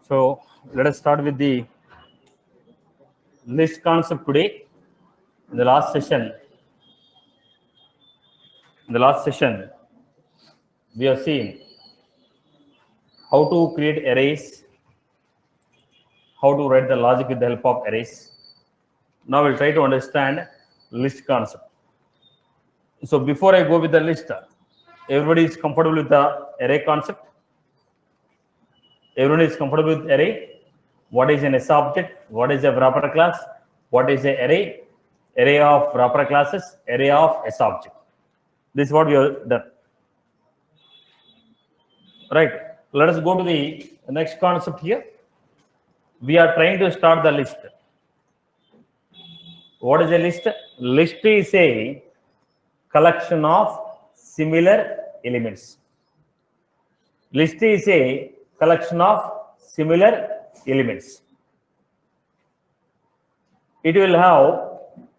So let us start with the list concept today. In the last session, we have seen how to create arrays, how to write the logic with the help of arrays. Now we'll try to understand list concept. So before I go with the list, everybody is comfortable with the array concept? Everyone is comfortable with array? What is an S object? What is a wrapper class? What is an array? Array of wrapper classes, array of S object. This is what we have done. Right. Let us go to the next concept here. We are trying to start the list. What is a list? List is a collection of similar elements. List is a collection of similar elements. It will have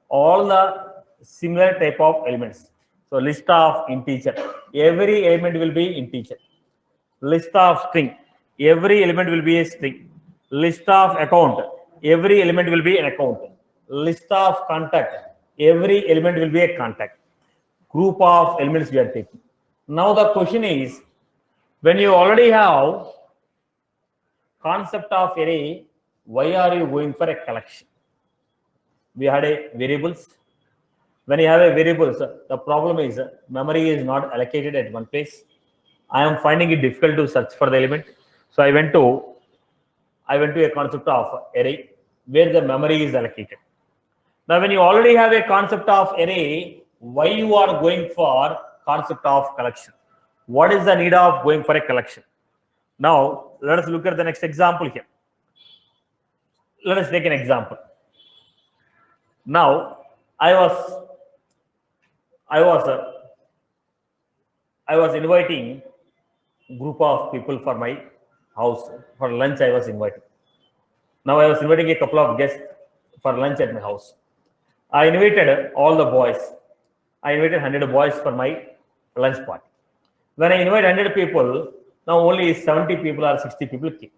all the similar type of elements. So list of integer, every element will be integer. List of string, every element will be a string. List of account, every element will be an account. List of contact, every element will be a contact. Group of elements we are taking. Now the question is, when you already have concept of array, why are you going for a collection? We had a variables. When you have a variables, the problem is memory is not allocated at one place. I am finding it difficult to search for the element. So I went to a concept of array where the memory is allocated. Now when you already have a concept of array, why you are going for concept of collection? What is the need of going for a collection? Now let us look at the next example here. Let us take an example. Now I was inviting group of people for my house for lunch. I was inviting. Now I was inviting a couple of guests for lunch at my house. I invited all the boys. I invited 100 boys for my lunch party. When I invite 100 people, now only 70 people or 60 people came.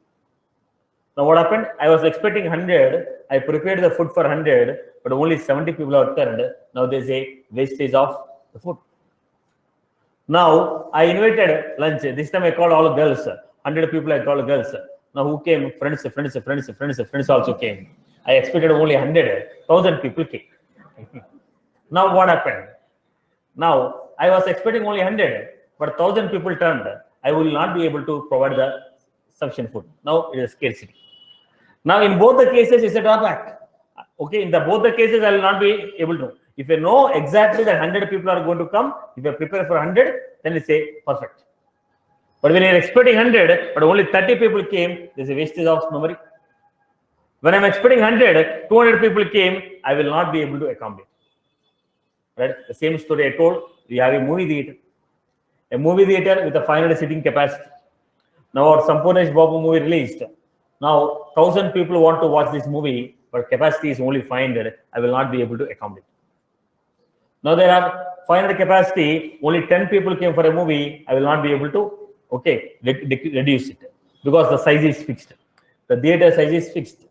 Now what happened? I was expecting 100. I prepared the food for 100, but only 70 people are turned. Now there's a wastage of the food. Now I invited lunch. This time I called all girls. 100 people I called girls. Now who came? Friends also came. I expected only 100. 1,000 people came. Now what happened? Now I was expecting only 100, but 1,000 people turned. I will not be able to provide the sufficient food. Now it is scarcity. Now in both the cases it's a drawback. Okay, in both the cases I will not be able to. If I know exactly that 100 people are going to come, if I prepare for 100, then it's a perfect. But when you're expecting 100, but only 30 people came, there's a wastage of memory. When I'm expecting 100, 200 people came, I will not be able to accommodate. Right? The same story I told. We have a movie theater. A movie theater with a 500 seating capacity. Now our Sampurnesh Babu movie released. Now 1,000 people want to watch this movie, but capacity is only 500. I will not be able to accommodate. Now there are 500 capacity, only 10 people came for a movie. I will not be able to, reduce it because the size is fixed. The theater size is fixed.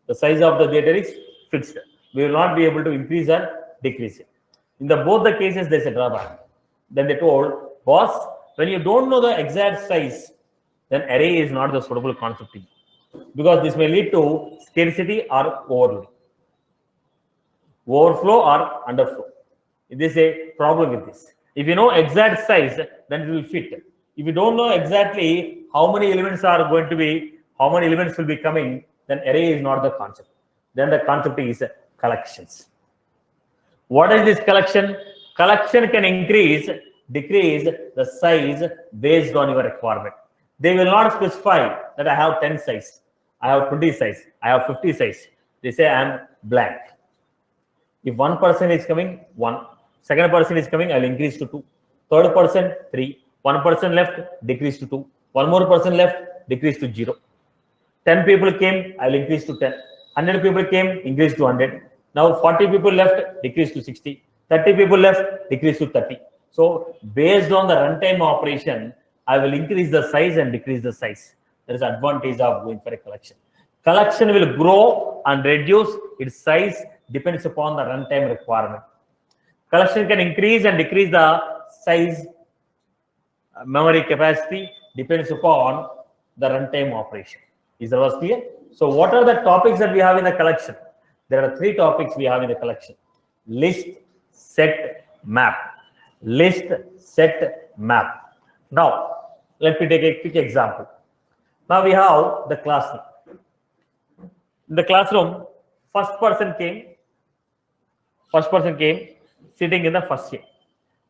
The size of the theater is fixed. We will not be able to increase or decrease it. In both the cases, there's a drawback. Then they told, boss, when you don't know the exact size, then array is not the suitable concept because this may lead to scarcity or overload. Overflow or underflow. This is a problem with this. If you know exact size, then it will fit. If you don't know exactly how many elements are going to be, how many elements will be coming, then array is not the concept. Then the concept is collections. What is this collection? Collection can increase, decrease the size based on your requirement. They will not specify that I have 10 size, I have 20 size, I have 50 size. They say I am blank. If one person is coming, 1. Second person is coming, I will increase to 2. Third person, 3. One person left, decrease to 2. One more person left, decrease to 0. 10 people came, I will increase to 10. 100 people came, increase to 100. Now 40 people left, decrease to 60. 30 people left, decrease to 30. So based on the runtime operation, I will increase the size and decrease the size. There is advantage of going for a collection. Collection will grow and reduce its size depends upon the runtime requirement. Collection can increase and decrease the size, memory capacity depends upon the runtime operation. Is that was clear? So what are the topics that we have in the collection? There are 3 topics we have in the collection: list, set, map. List, set, map. Now, let me take a quick example. Now we have the classroom. In the classroom, first person came sitting in the first chair.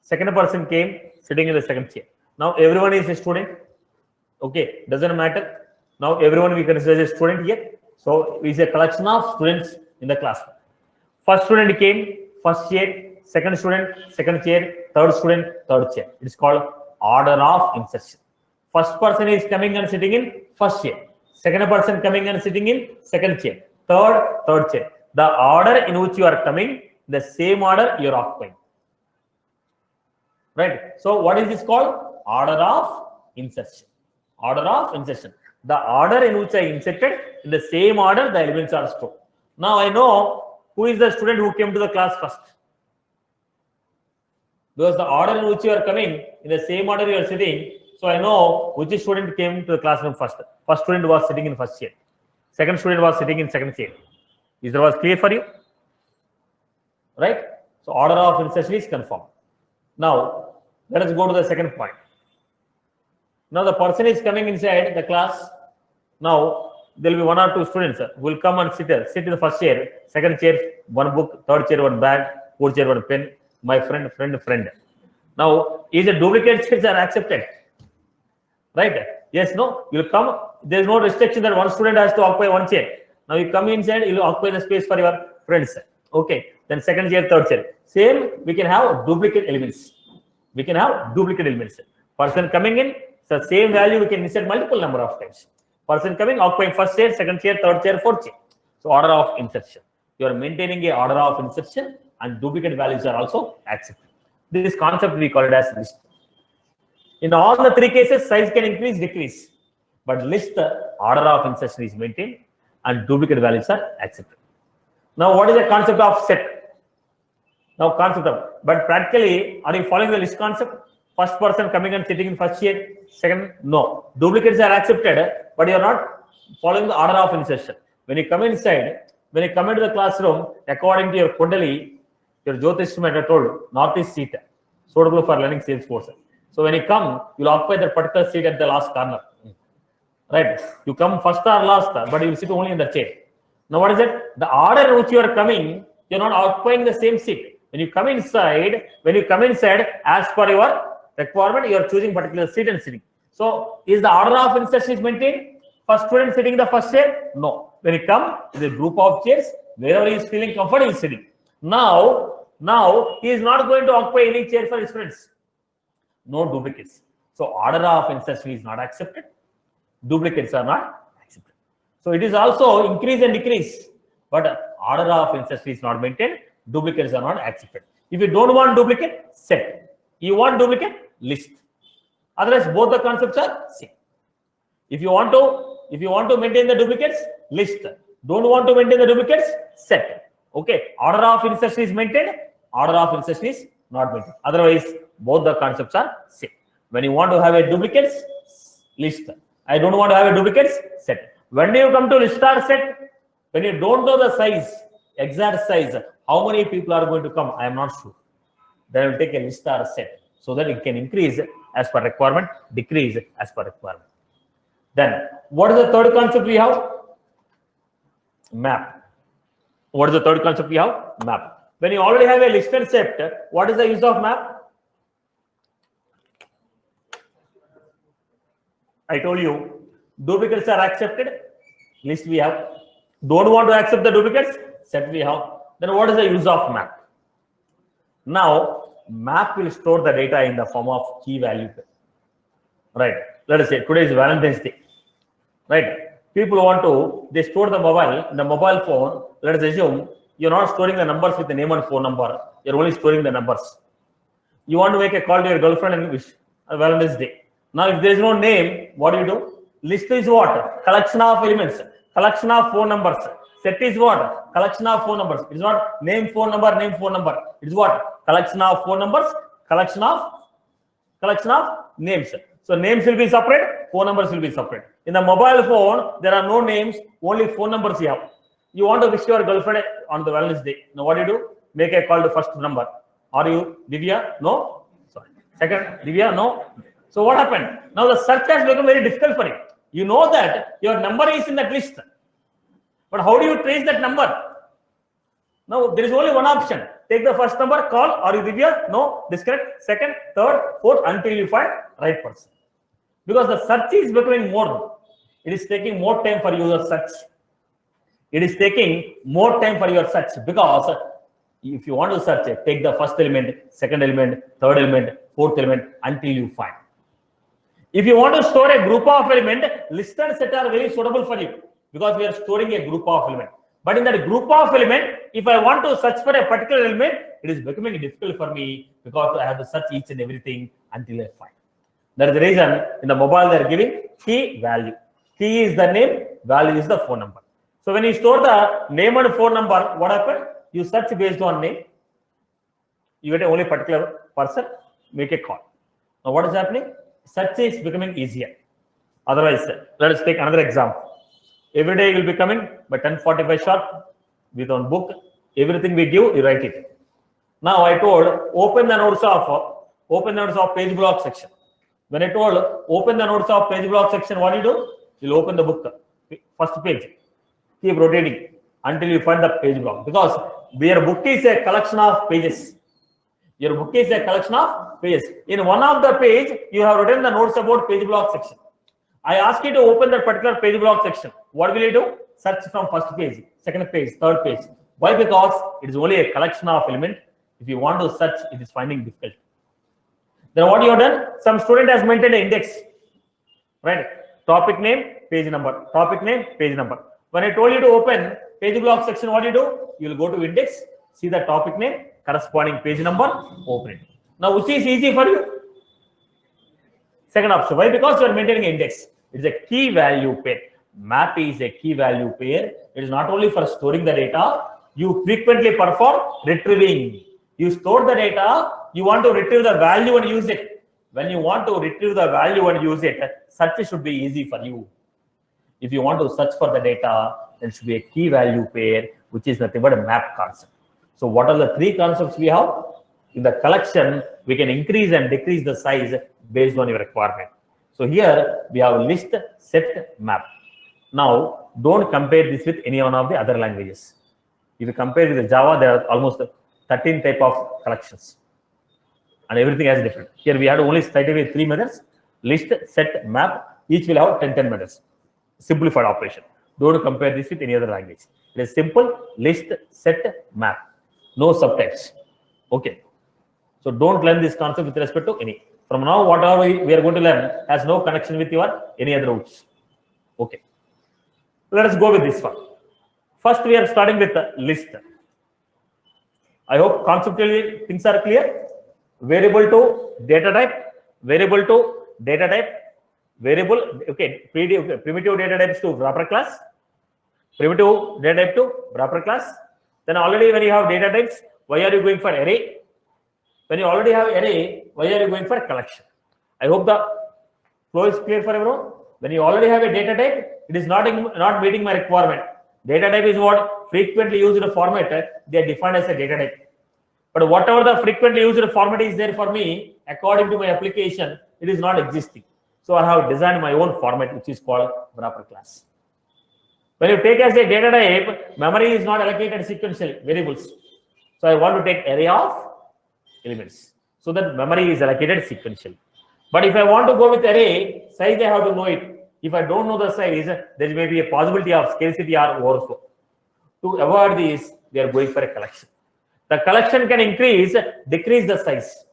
Second person came sitting in the second chair. Now everyone is a student. Okay, doesn't matter. Now everyone we consider as a student here. So it is a collection of students in the classroom. First student came, first chair. Second student, second chair. Third student, third chair. It is called order of insertion. First person is coming and sitting in first chair. Second person coming and sitting in second chair. Third chair. The order in which you are coming, the same order you are occupying. Right? So what is this called? Order of insertion. Order of insertion. The order in which I inserted, in the same order the elements are stored. Now I know who is the student who came to the class first. Because the order in which you are coming, in the same order you are sitting, so I know which student came to the classroom first. First student was sitting in first chair. Second student was sitting in second chair. Is that was clear for you? Right? So order of insertion is confirmed. Now let us go to the second point. Now the person is coming inside the class. Now there will be 1 or 2 students who will come and sit in the first chair, second chair, 1 book, third chair, 1 bag, fourth chair, 1 pen. My friend. Now, is a duplicate chairs are accepted? Right? Yes, no? You will come. There is no restriction that 1 student has to occupy 1 chair. Now you come inside, you will occupy the space for your friends. Okay. Then second chair, third chair. Same, we can have duplicate elements. Person coming in, so same value we can insert multiple number of times. Person coming, occupying first chair, second chair, third chair, fourth chair. So order of insertion. You are maintaining a order of insertion and duplicate values are also accepted. This concept we call it as list. In all the 3 cases, size can increase, decrease. But list, order of insertion is maintained and duplicate values are accepted. Now, what is the concept of set? Now, but practically, are you following the list concept? First person coming and sitting in first chair, second, no. Duplicates are accepted, but you are not following the order of insertion. When you come inside, when you come into the classroom, according to your Kundali, your Jyotish method told northeast seat, suitable for learning Salesforce. So when you come, you will occupy that particular seat at the last corner. Right? You come first or last, but you will sit only in the chair. Now what is it? The order in which you are coming, you are not occupying the same seat. When you come inside, as per your requirement, you are choosing particular seat and sitting. So is the order of insertion is maintained? First student sitting in the first chair? No. When you come, it is a group of chairs, wherever he is feeling comfortable, he is sitting. Now he is not going to occupy any chair for his friends. No duplicates. So order of insertion is not accepted. Duplicates are not accepted. So it is also increase and decrease, but order of insertion is not maintained. Duplicates are not accepted. If you don't want duplicate, set. You want duplicate, list. Otherwise, both the concepts are same. If you want to maintain the duplicates, list. Don't want to maintain the duplicates, set. Okay, order of insertion is maintained, order of insertion is not maintained. Otherwise, both the concepts are same. When you want to have a duplicates, list. I don't want to have a duplicates, set. When do you come to list or set? When you don't know the size, exact size, how many people are going to come, I am not sure. Then I will take a list or set so that it can increase as per requirement, decrease as per requirement. Then, what is the third concept we have? Map. What is the third concept we have? Map. When you already have a list and set, what is the use of map? I told you, duplicates are accepted, list we have. Don't want to accept the duplicates, set we have. Then what is the use of map? Now, map will store the data in the form of key value. Right. Let us say today is Valentine's Day. Right. People want to, they store the mobile phone. Let us assume you're not storing the numbers with the name and phone number. You're only storing the numbers. You want to make a call to your girlfriend and wish Valentine's Day. Now, if there is no name, what do? List is what? Collection of elements. Collection of phone numbers. Set is what? Collection of phone numbers. It is not name phone number, name phone number. It is what? Collection of phone numbers, collection of names. So names will be separate, phone numbers will be separate. In the mobile phone, there are no names, only phone numbers you have. You want to wish your girlfriend on the Wellness Day. Now what do? Make a call to first number. Are you Divya? No. Sorry. Second, Divya? No. So what happened? Now the search has become very difficult for you. You know that your number is in that list. But how do you trace that number? Now there is only one option. Take the first number, call. Are you Divya? No. Disconnect. Second, third, fourth, until you find right person. Because the search is becoming more. It is taking more time for your search. It is taking more time for your search because if you want to search, take the first element, second element, third element, fourth element until you find. If you want to store a group of element, list and set are very suitable for you because we are storing a group of element. But in that group of element, if I want to search for a particular element, it is becoming difficult for me because I have to search each and everything until I find. That is the reason in the mobile they are giving key value. Key is the name, value is the phone number. So when you store the name and phone number, what happened? You search based on name. You get only particular person, make a call. Now what is happening? Search is becoming easier. Otherwise, let us take another example. Every day you will be coming by 10:45 sharp with one book. Everything we give, you write it. Now I told open the notes of page block section. When I told open the notes of page block section, what do? You'll open the book, first page. Keep rotating until you find the page block because your book is a collection of pages. Your book is a collection of pages. In one of the page, you have written the notes about page block section. I ask you to open that particular page block section. What will you do? Search from first page, second page, third page. Why? Because it is only a collection of elements. If you want to search, it is finding difficult. Then what you have done? Some student has maintained an index, right? Topic name, page number. Topic name, page number. When I told you to open page block section, what do? You will go to index, see the topic name, corresponding page number, open it. Now, which is easy for you? Second option. Why? Because you are maintaining index. It is a key value pair. Map is a key value pair. It is not only for storing the data. You frequently perform retrieving. You store the data. You want to retrieve the value and use it. When you want to retrieve the value and use it, search should be easy for you. If you want to search for the data, then it should be a key value pair, which is nothing but a map concept. So what are the three concepts we have? In the collection, we can increase and decrease the size based on your requirement. So here we have list, set, map. Now, don't compare this with any one of the other languages. If you compare with the Java, there are almost 13 type of collections. And everything is different. Here we had only started with 3 methods: list, set, map. Each will have 10 methods. Simplified operation. Don't compare this with any other language. It is simple: list, set, map. No subtypes. Okay. So don't learn this concept with respect to any. From now, whatever we are going to learn has no connection with your any other roots. Okay. Let us go with this one. First, we are starting with the list. I hope conceptually things are clear. Variable to data type, variable to data type, variable, okay, primitive data types to wrapper class, primitive data type to wrapper class. Then already when you have data types, why are you going for array? When you already have array, why are you going for collection? I hope the flow is clear for everyone. When you already have a data type, it is not meeting my requirement. Data type is what frequently used format. They are defined as a data type. But whatever the frequently used format is there for me, according to my application, it is not existing. So I have designed my own format, which is called wrapper class. When you take as a data type, memory is not allocated sequentially, variables. So I want to take array of elements. So that memory is allocated sequentially. But if I want to go with array, size I have to know it. If I don't know the size, there may be a possibility of scarcity or overflow. To avoid this, they are going for a collection. The collection can increase, decrease the size.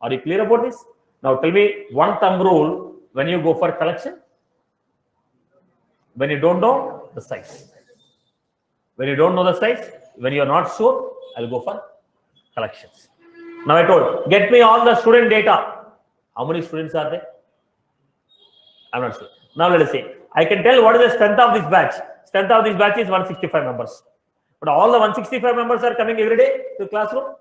Are you clear about this? Now tell me one thumb rule when you go for collection. When you don't know the size. When you don't know the size, when you are not sure, I'll go for collections. Now I told, get me all the student data. How many students are there? I'm not sure. Now let us see. I can tell what is the strength of this batch. Strength of this batch is 165 members. But all the 165 members are coming every day to classroom?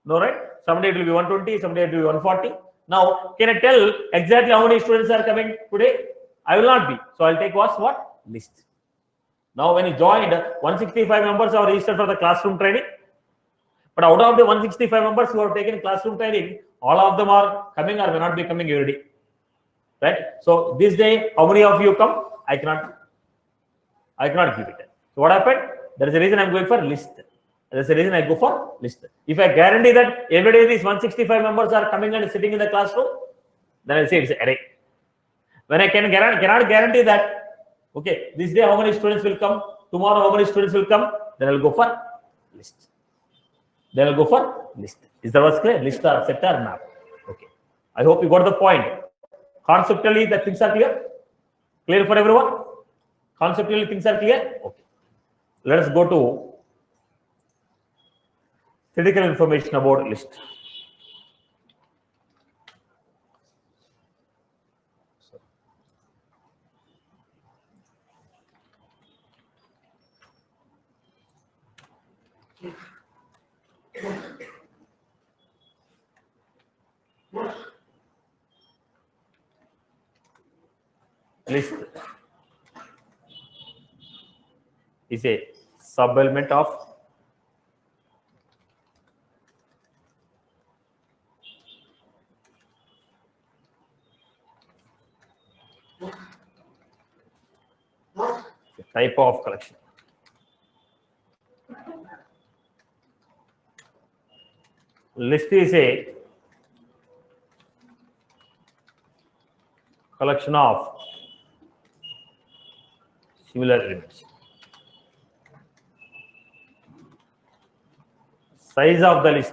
No, right? Someday it will be 120, someday it will be 140. Now, can I tell exactly how many students are coming today? I will not be. So I'll take what? List. Now, when you joined, 165 members are registered for the classroom training. But out of the 165 members who have taken classroom training, all of them are coming or may not be coming every day. Right? So this day, how many of you come? I cannot give it. So what happened? There is a reason I'm going for list. There's a reason I go for list. If I guarantee that every day these 165 members are coming and sitting in the classroom, then I'll say it's array. When I cannot guarantee that, okay, this day how many students will come, tomorrow how many students will come, then I'll go for list. Is that what's clear? List or set or map. Okay. I hope you got the point. Conceptually, the things are clear? Clear for everyone? Conceptually, things are clear? Okay. Let us go to critical information about list. List is a sub-element of type of collection. List is a collection of similar elements. Size of the list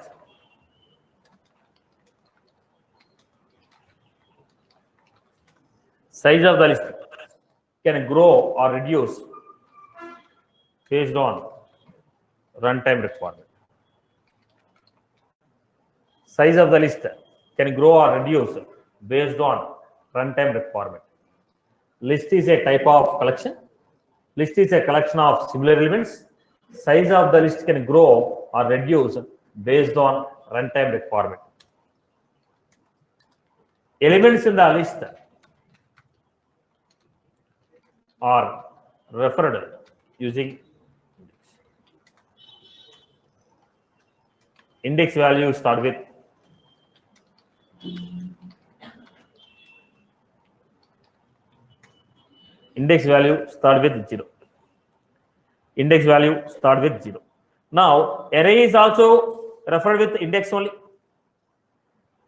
can grow or reduce based on runtime requirement. Size of the list can grow or reduce based on runtime requirement. List is a type of collection. List is a collection of similar elements. Size of the list can grow or reduce based on runtime requirement. Elements in the list are referred using index value start with index value start with 0. Index value start with 0. Now, array is also referred with index only.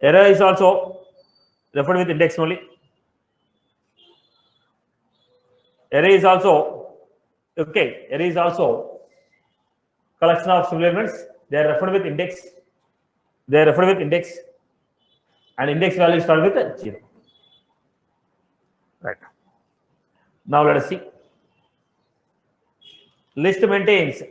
Array is also referred with index only. Array is also, okay, array is also collection of similar elements. They are referred with index. And index value start with 0. Right. Now let us see. List maintains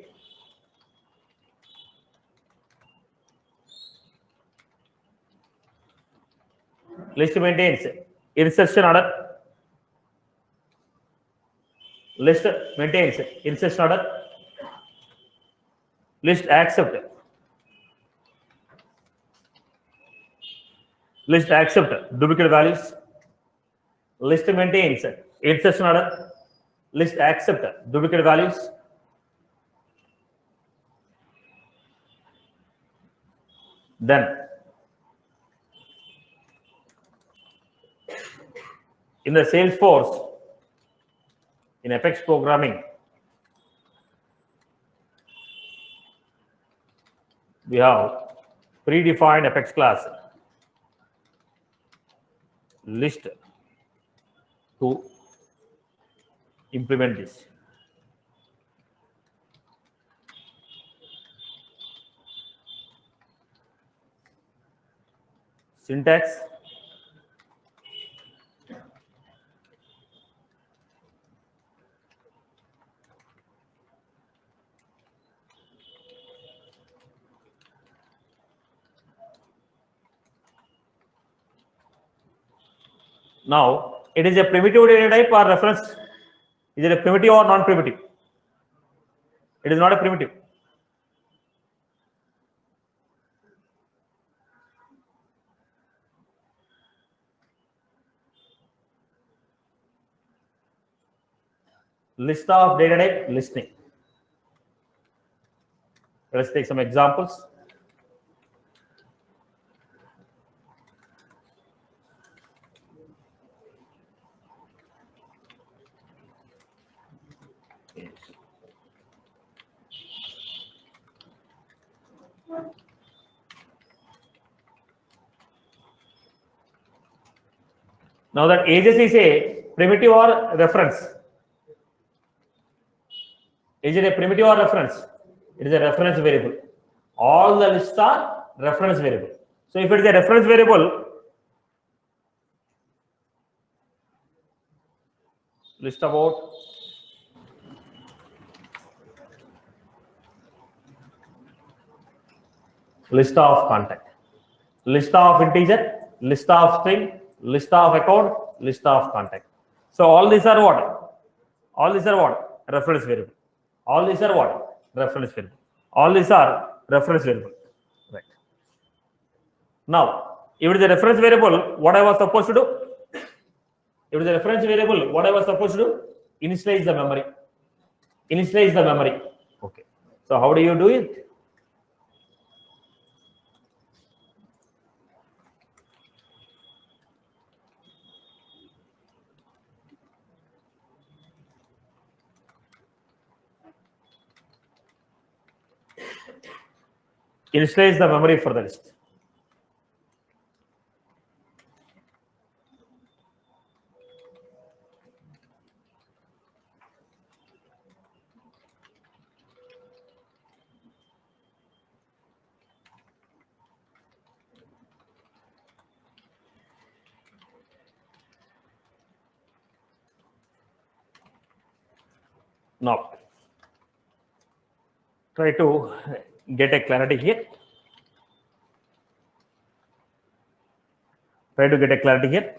insertion order. List maintains insertion order. List accept duplicate values. List maintains insertion order. List accept duplicate values. Then in the Salesforce, in Apex programming, we have predefined Apex class list to implement this. Syntax: now It is a primitive data type or reference. Is it a primitive or non-primitive? It is not a primitive. List of data type listing. Let's take some examples. Now that ages is a primitive or reference. Is it a primitive or reference? It is a reference variable. All the lists are reference variable. So if it is a reference variable, list about list of contact, list of integer, list of string, list of account, list of contact. So all these are what? All these are what? Reference variable. All these are what? Reference variable. All these are reference variable. Right. Now, if it is a reference variable, what I was supposed to do? If it is a reference variable, what I was supposed to do? Initialize the memory. Initialize the memory. Okay. So how do you do it? Initialize the memory for the list. Now, try to get a clarity here. Try to get a clarity here.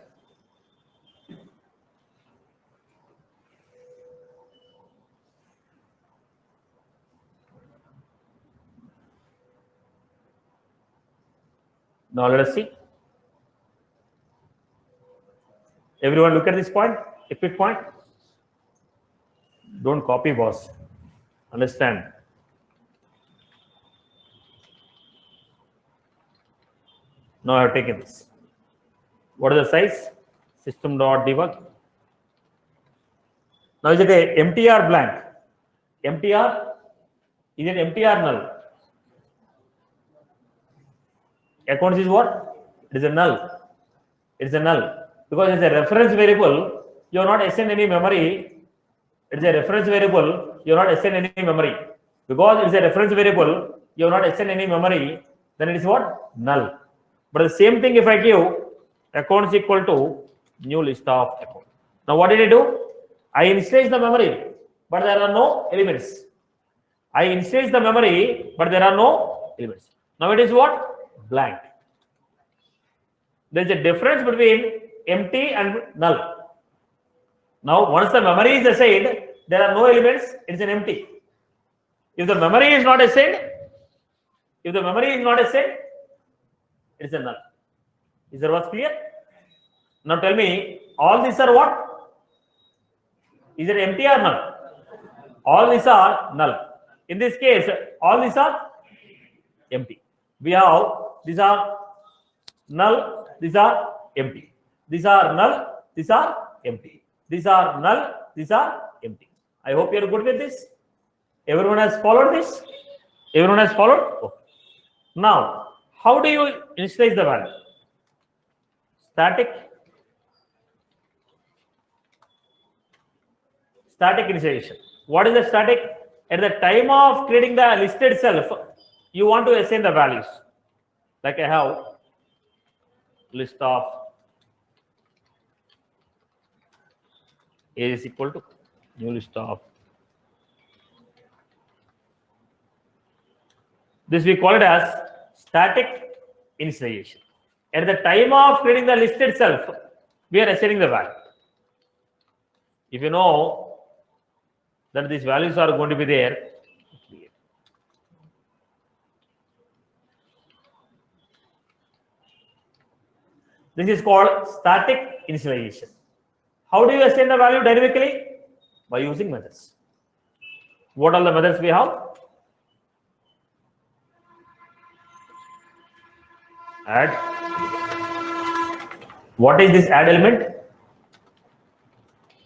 Now let us see. Everyone look at this point, a quick point. Don't copy, boss. Understand. Now I have taken this. What is the size? System.debug. Now is it a empty or blank? Empty or? Is it empty or null? Accounts is what? It is a null. It is a null. Because it's a reference variable, you are not assigned any memory. It is a reference variable, you are not assigned any memory. Because it is a reference variable, you are not assigned any memory, then it is what? Null. But the same thing if I give accounts equal to new list of accounts. Now what did I do? I initialize the memory, but there are no elements. I initialize the memory, but there are no elements. Now it is what? Blank. There is a difference between empty and null. Now once the memory is assigned, there are no elements, it is an empty. If the memory is not assigned, it is a null. Is that what's clear? Now tell me, all these are what? Is it empty or null? All these are null. In this case, all these are empty. We have, these are null, these are empty. These are null, these are empty. These are null, these are empty. I hope you are good with this. Everyone has followed this? Everyone has followed? Okay. Now, how do you initialize the value? Static initialization. What is the static? At the time of creating the list itself, you want to assign the values. Like I have list of age is equal to new list of. This we call it as static initialization. At the time of creating the list itself, we are assigning the value. If you know that these values are going to be there, this is called static initialization. How do you assign the value dynamically? By using methods. What are the methods we have? Add. What is this add element?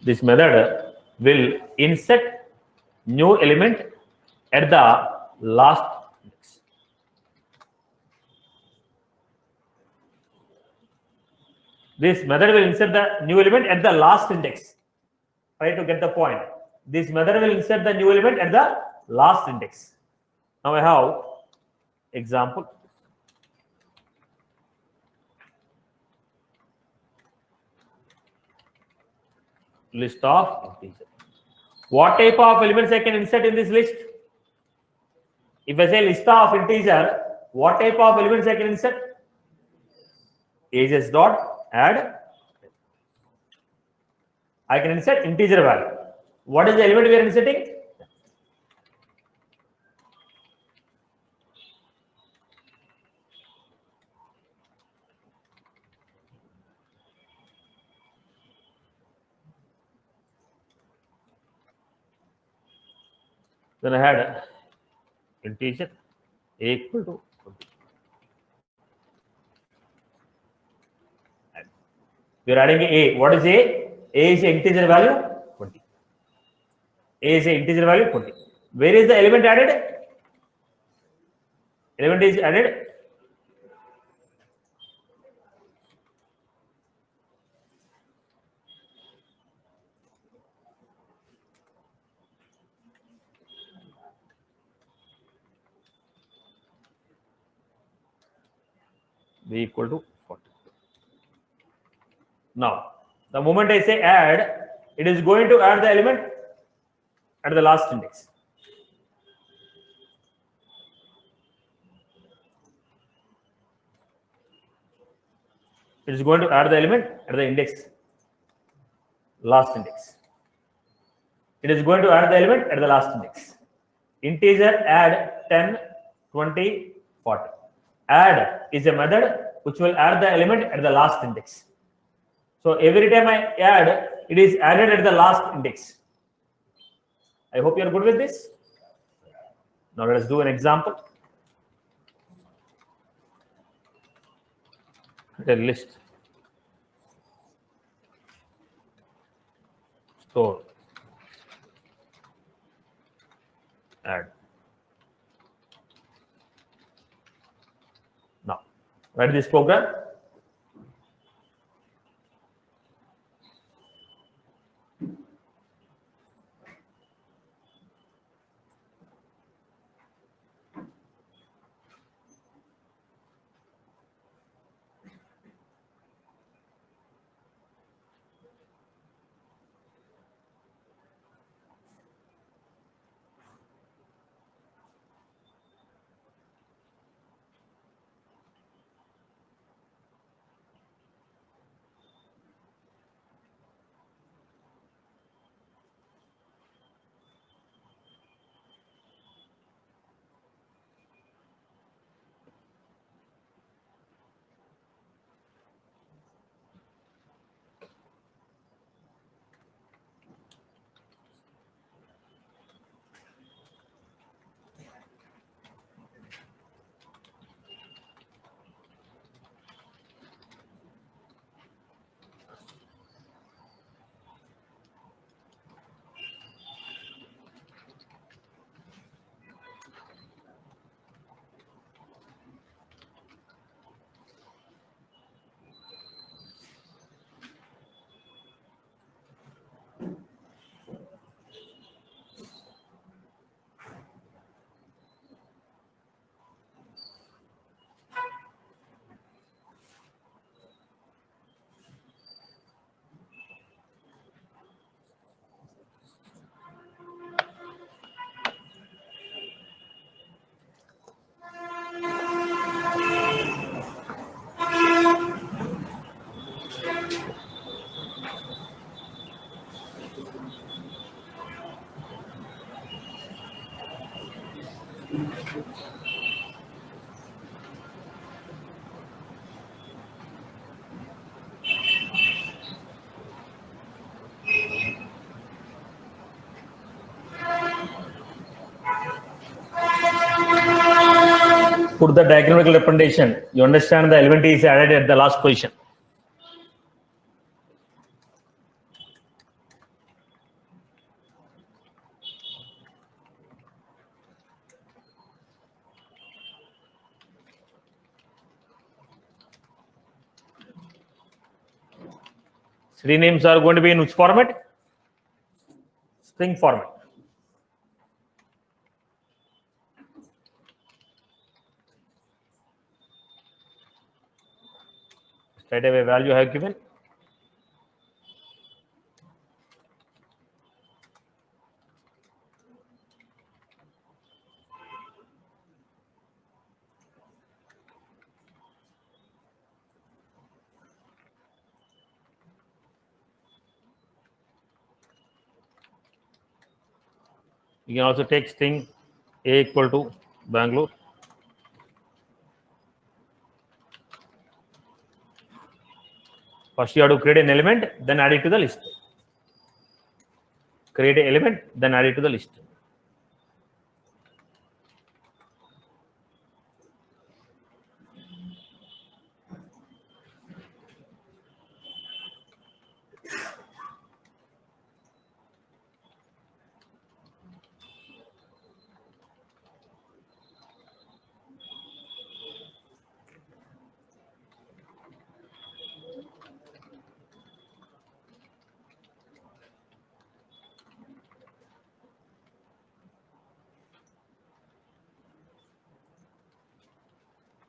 This method will insert new element at the last index. This method will insert the new element at the last index. Try to get the point. This method will insert the new element at the last index. Now I have example. List of integer. What type of elements I can insert in this list? If I say list of integer, what type of elements I can insert? Ages dot add. I can insert integer value. What is the element we are inserting? Then I had integer a equal to 20. We are adding a. What is a? A is an integer value 20. A is an integer value 20. Where is the element added? Element is added. B equal to 40. Now, the moment I say add, it is going to add the element at the last index. It is going to add the element at the index, last index. It is going to add the element at the last index. Integer add 10, 20, 40. Add is a method which will add the element at the last index. So every time I add, it is added at the last index. I hope you are good with this. Now let us do an example. The list. Store. Add. Now, write this program. Put the diagonal representation. You understand the element is added at the last position. Three names are going to be in which format? String format. Straight away value I have given. You can also take string A equal to Bangalore. First you have to create an element, then add it to the list. Create an element, then add it to the list.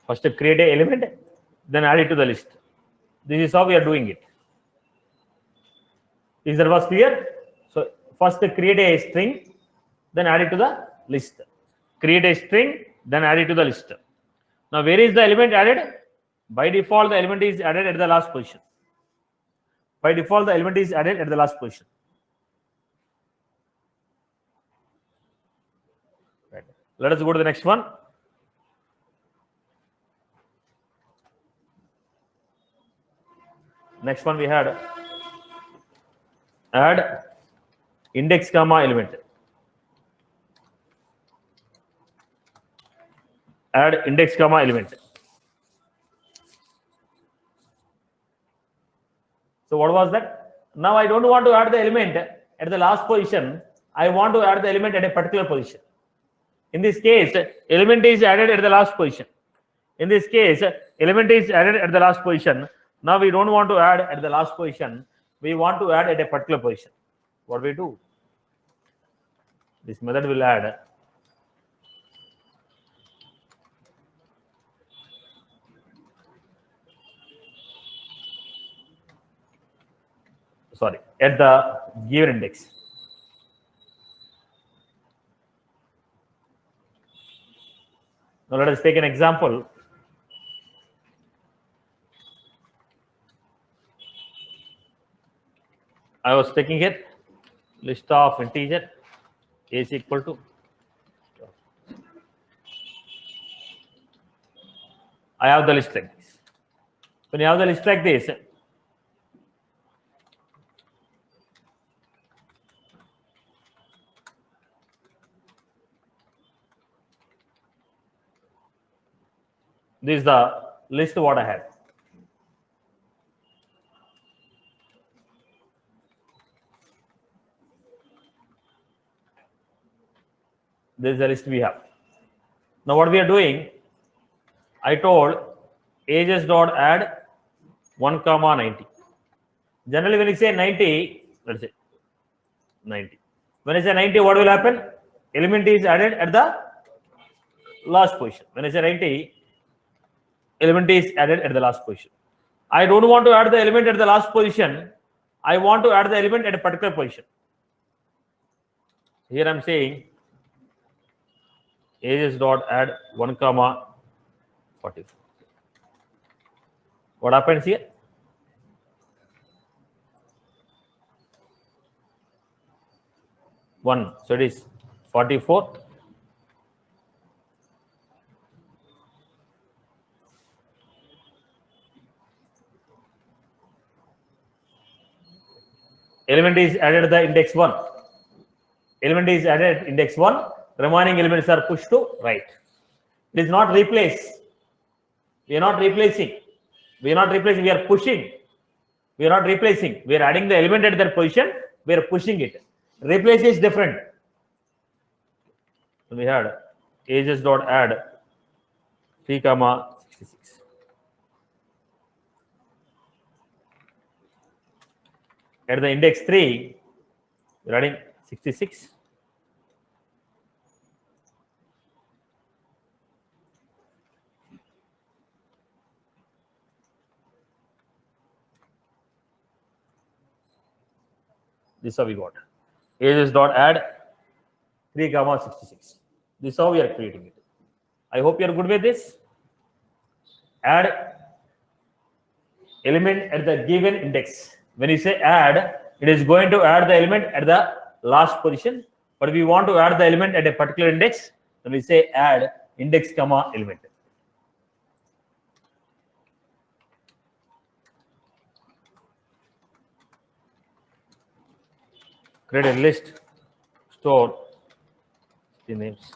First create an element, then add it to the list. This is how we are doing it. Is that was clear? So first create a string, then add it to the list. Create a string, then add it to the list. Now where is the element added? By default, the element is added at the last position. By default, the element is added at the last position. Right. Let us go to the next one. Next one we had add index comma element. Add index comma element. So what was that? Now I don't want to add the element at the last position. I want to add the element at a particular position. In this case, element is added at the last position. In this case, element is added at the last position. Now we don't want to add at the last position. We want to add at a particular position. What we do? This method will add at the given index. Now let us take an example. I was taking it list of integer a is equal to. I have the list like this. When you have the list like this, this is the list what I have. This is the list we have. Now what we are doing, I told ages dot add 1 comma 90. Generally when you say 90, let's say 90. When I say 90, what will happen? Element is added at the last position. When I say 90, element is added at the last position. I don't want to add the element at the last position. I want to add the element at a particular position. Here I am saying ages dot add 1 comma 44. What happens here? One, so it is 44. Element is added at the index 1. Element is added at index 1. Remaining elements are pushed to right. It is not replace. We are not replacing. We are not replacing. We are pushing. We are not replacing. We are adding the element at that position. We are pushing it. Replace is different. So we had ages dot add 3 comma 66. At the index 3, we are adding 66. This is how we got. Ages dot add 3 comma 66. This is how we are creating it. I hope you are good with this. Add element at the given index. When you say add, it is going to add the element at the last position. But we want to add the element at a particular index. Then we say add index comma element. Create a list, store the names.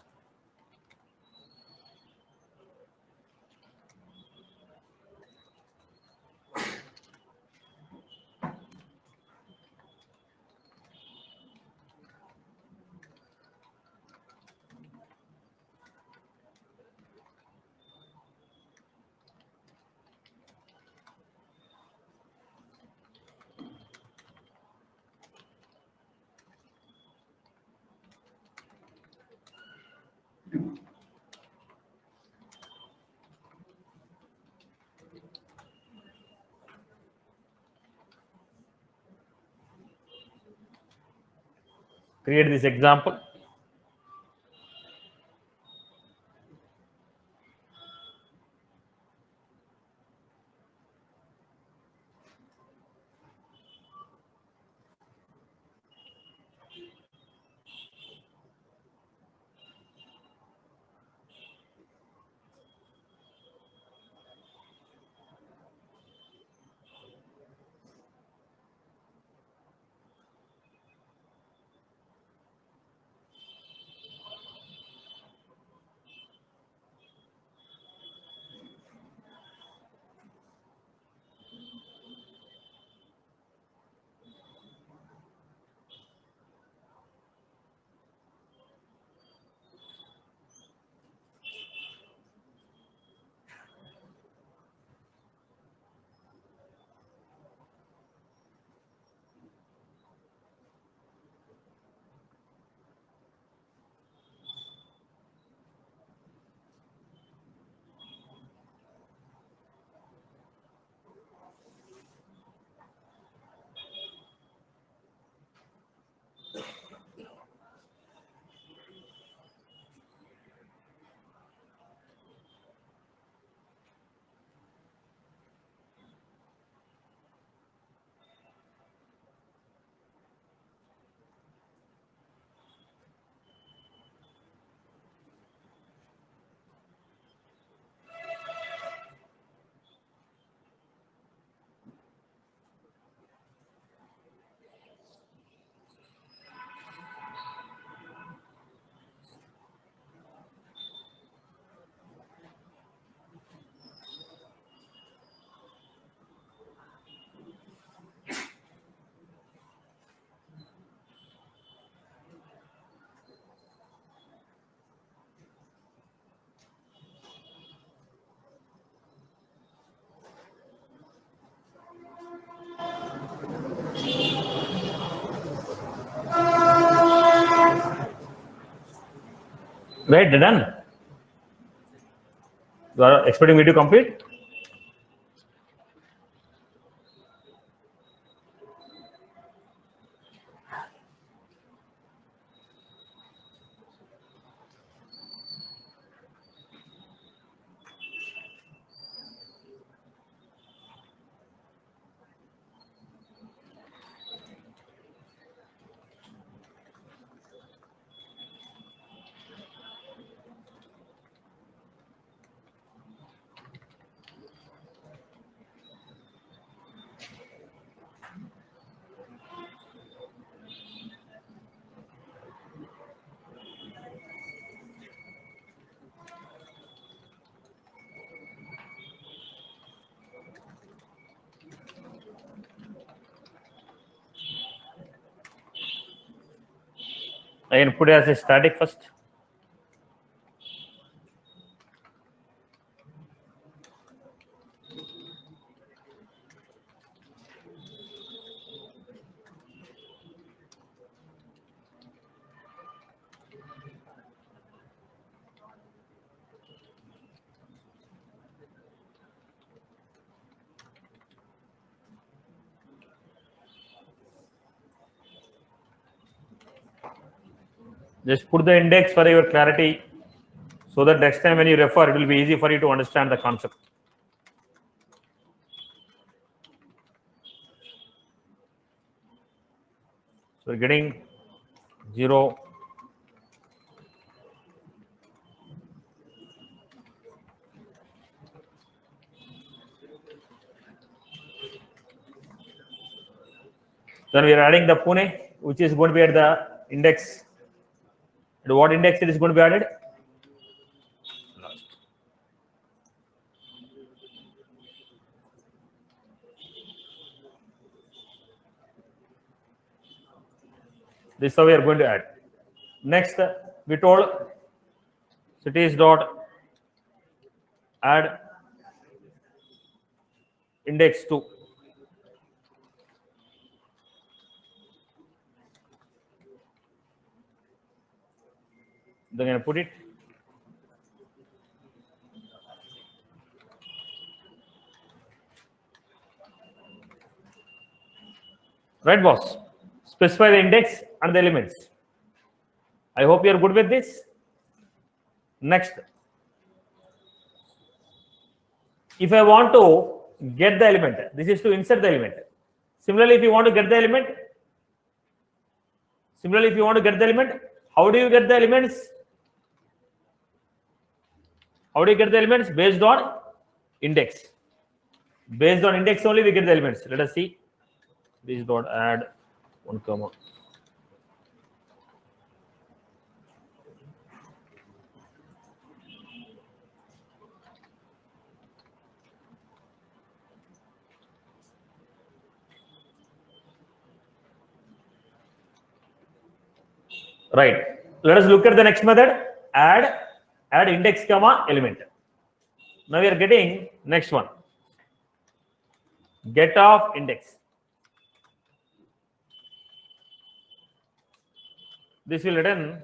Create this example. Right, done. You are expecting me to complete? I can put it as a static first. Just put the index for your clarity, so that next time when you refer, it will be easy for you to understand the concept. So we're getting 0, then we are adding the Pune, which is going to be at the index. At what index it is going to be added? Last. This is how we are going to add. Next, we told cities dot add index 2. Then I'm going to put it. Right, boss? Specify the index and the elements. I hope you are good with this. Next, if I want to get the element, this is to insert the element. Similarly, if you want to get the element, how do you get the elements? How do you get the elements? Based on index. Based on index only we get the elements. Let us see. This dot add 1 comma. Right. Let us look at the next method. Add index comma element. Now we are getting next one. Get of index. This will return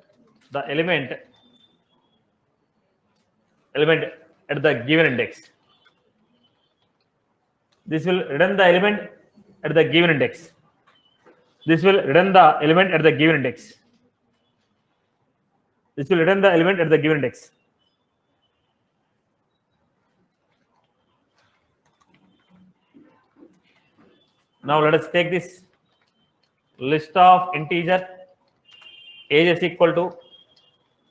the element at the given index. This will return the element at the given index. This will return the element at the given index. This will return the element at the given index. Now let us take this list of integer age is equal to,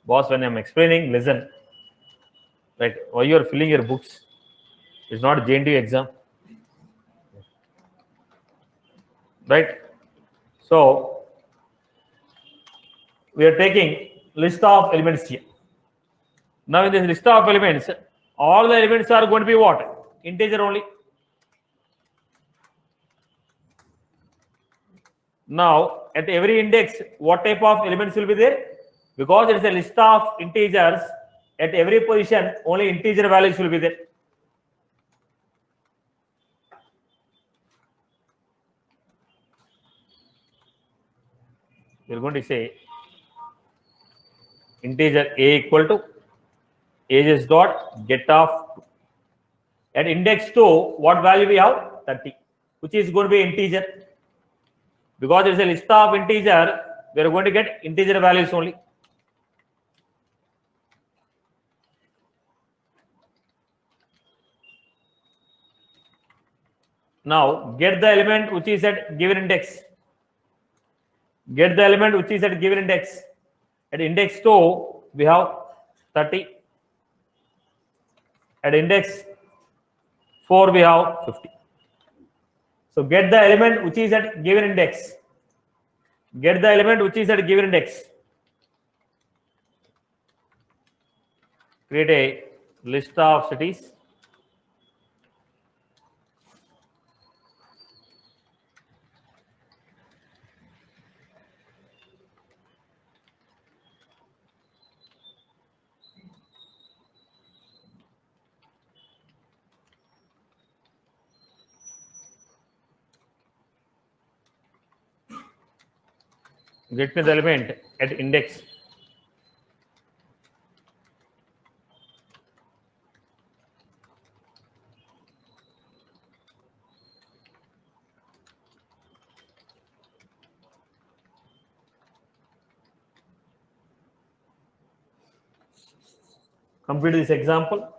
boss, when I'm explaining, listen. Right, why you are filling your books? It's not JNTU exam. Right? So we are taking list of elements here. Now in this list of elements, all the elements are going to be what? Integer only. Now at every index, what type of elements will be there? Because it is a list of integers, at every position only integer values will be there. We are going to say integer a equal to ages dot get of 2. At index 2, what value we have? 30, which is going to be integer. Because it is a list of integer, we are going to get integer values only. Now get the element which is at given index. Get the element which is at given index. At index 2, we have 30. At index 4, we have 50. So get the element which is at given index. Get the element which is at given index. Create a list of cities. Get me the element at index. Complete this example.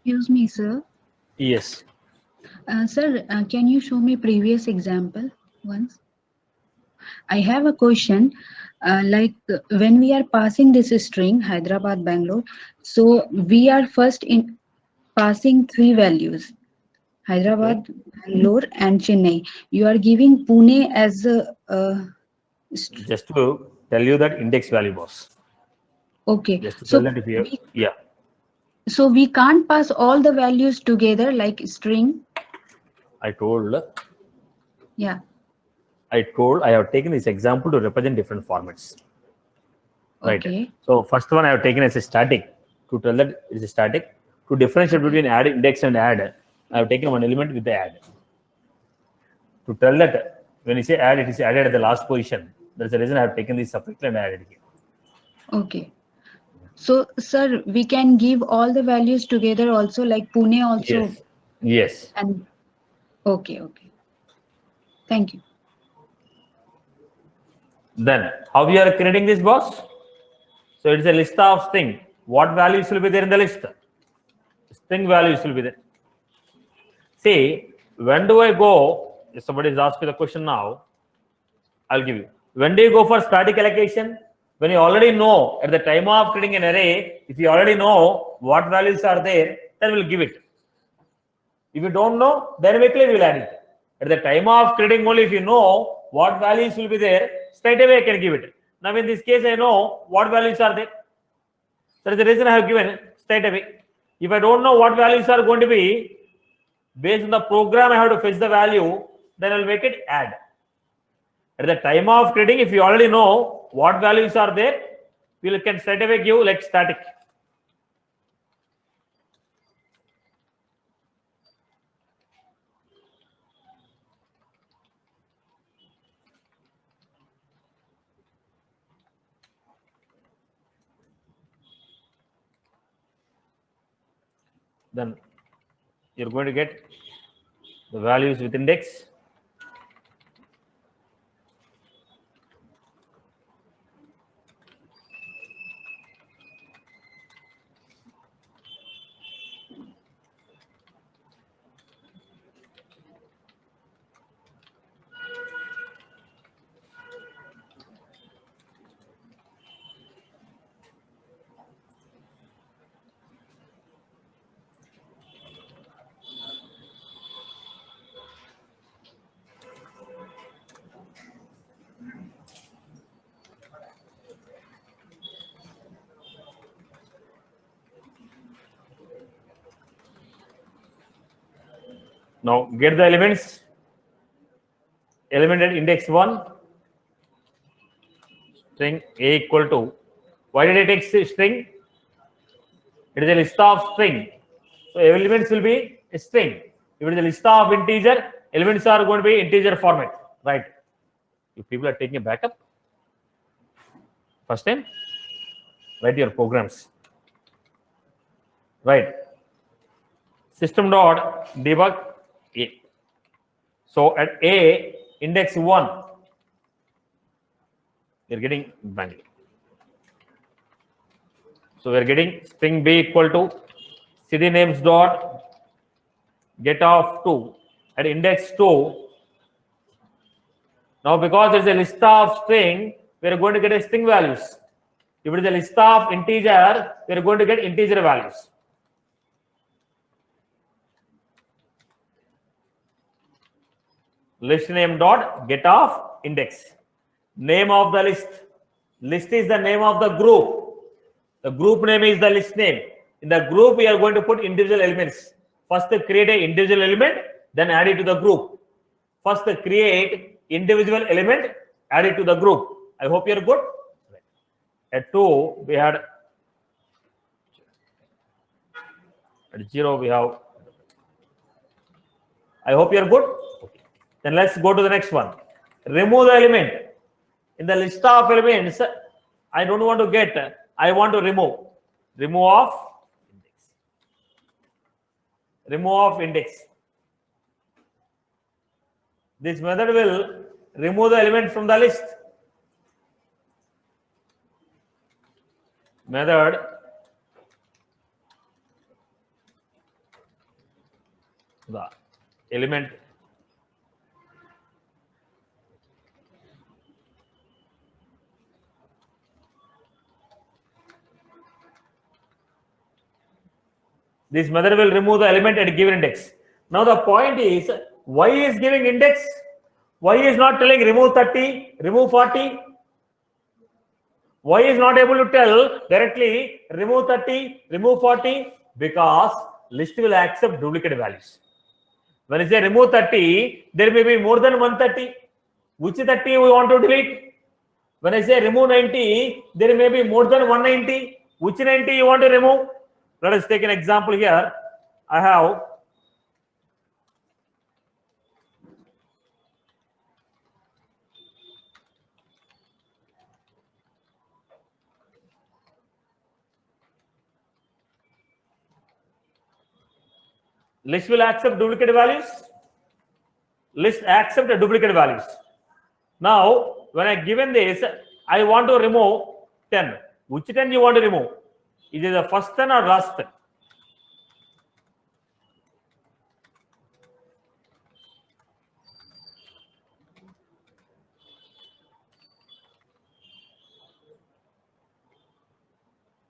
Excuse me, sir. Yes. Sir, can you show me previous example once? I have a question. When we are passing this string Hyderabad, Bangalore, so we are first in passing three values Okay. Hyderabad, Bangalore, and Chennai. You are giving Pune as a Just to tell you that index value was. okay. Just to tell So that if you we yeah, so we can't pass all the values together like string. I told Yeah. I have taken this example to represent different formats. Right. Okay. So first one I have taken as a static to tell that it is a static. To differentiate Okay. between add index and add, I have taken one element with the add. To tell that when you say add, it is added at the last position. That's the reason I have taken this separately and added here. Okay. So, sir, we can give all the values together also, like Pune also. Yes. Yes. And okay, okay. Thank you. Then how we are creating this box? So it's a list of string. What values will be there in the list? String values will be there. See, when do I go? If somebody is asking the question now, I'll give you. When do you go for static allocation? When you already know at the time of creating an array, if you already know what values are there, then we'll give it. If you don't know, then we'll add it. At the time of creating only, if you know what values will be there, straight away I can give it. Now in this case, I know what values are there. That is the reason I have given straight away. If I don't know what values are going to be, based on the program I have to fetch the value, then I'll make it add. At the time of creating, if you already know what values are there, we can straight away give like static. Then you're going to get the values with index. Now get the elements. Element at index 1. String A equal to. Why did I take string? It is a list of string. So elements will be a string. If it is a list of integer, elements are going to be integer format, right? If people are taking a backup, first time, write your programs, right? System dot debug A. So at A index 1, you're getting Bangalore. So we're getting string B equal to city names dot get of 2 at index 2. Now because it's a list of string, we're going to get a string values. If it is a list of integer, we're going to get integer values. List name dot get of index. Name of the list. List is the name of the group. The group name is the list name. In the group, we are going to put individual elements. First, create an individual element, then add it to the group. First, create individual element, add it to the group. I hope you're good. At 2, we had. At 0, we have. I hope you're good. Okay. Then let's go to the next one. Remove the element. In the list of elements, I don't want to get. I want to remove. Remove of index. Remove of index. This method will remove the element from the list. Method the element this method will remove the element at a given index. Now the point is, why is giving index? Why is not telling remove 30, remove 40? Why is not able to tell directly remove 30, remove 40? Because list will accept duplicate values. When I say remove 30, there may be more than 130. Which 30 we want to delete? When I say remove 90, there may be more than 190. Which 90 you want to remove? Let us take an example here. I have list will accept duplicate values. List accept duplicate values. Now, when I given this, I want to remove 10. Which 10 you want to remove? Is it the first 10 or last 10?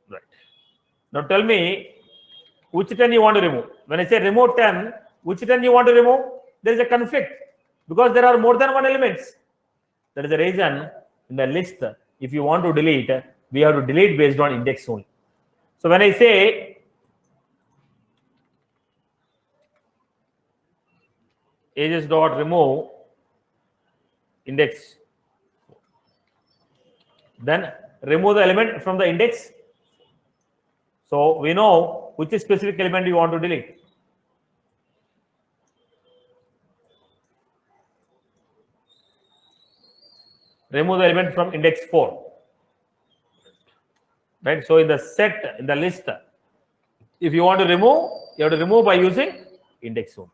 Right. Now tell me which 10 you want to remove. When I say remove 10, which 10 you want to remove? There is a conflict because there are more than one elements. That is the reason in the list, if you want to delete, we have to delete based on index only. So when I say ages dot remove index, then remove the element from the index. So we know which specific element you want to delete. Remove the element from index 4. Right? So in the set, in the list, if you want to remove, you have to remove by using index 1.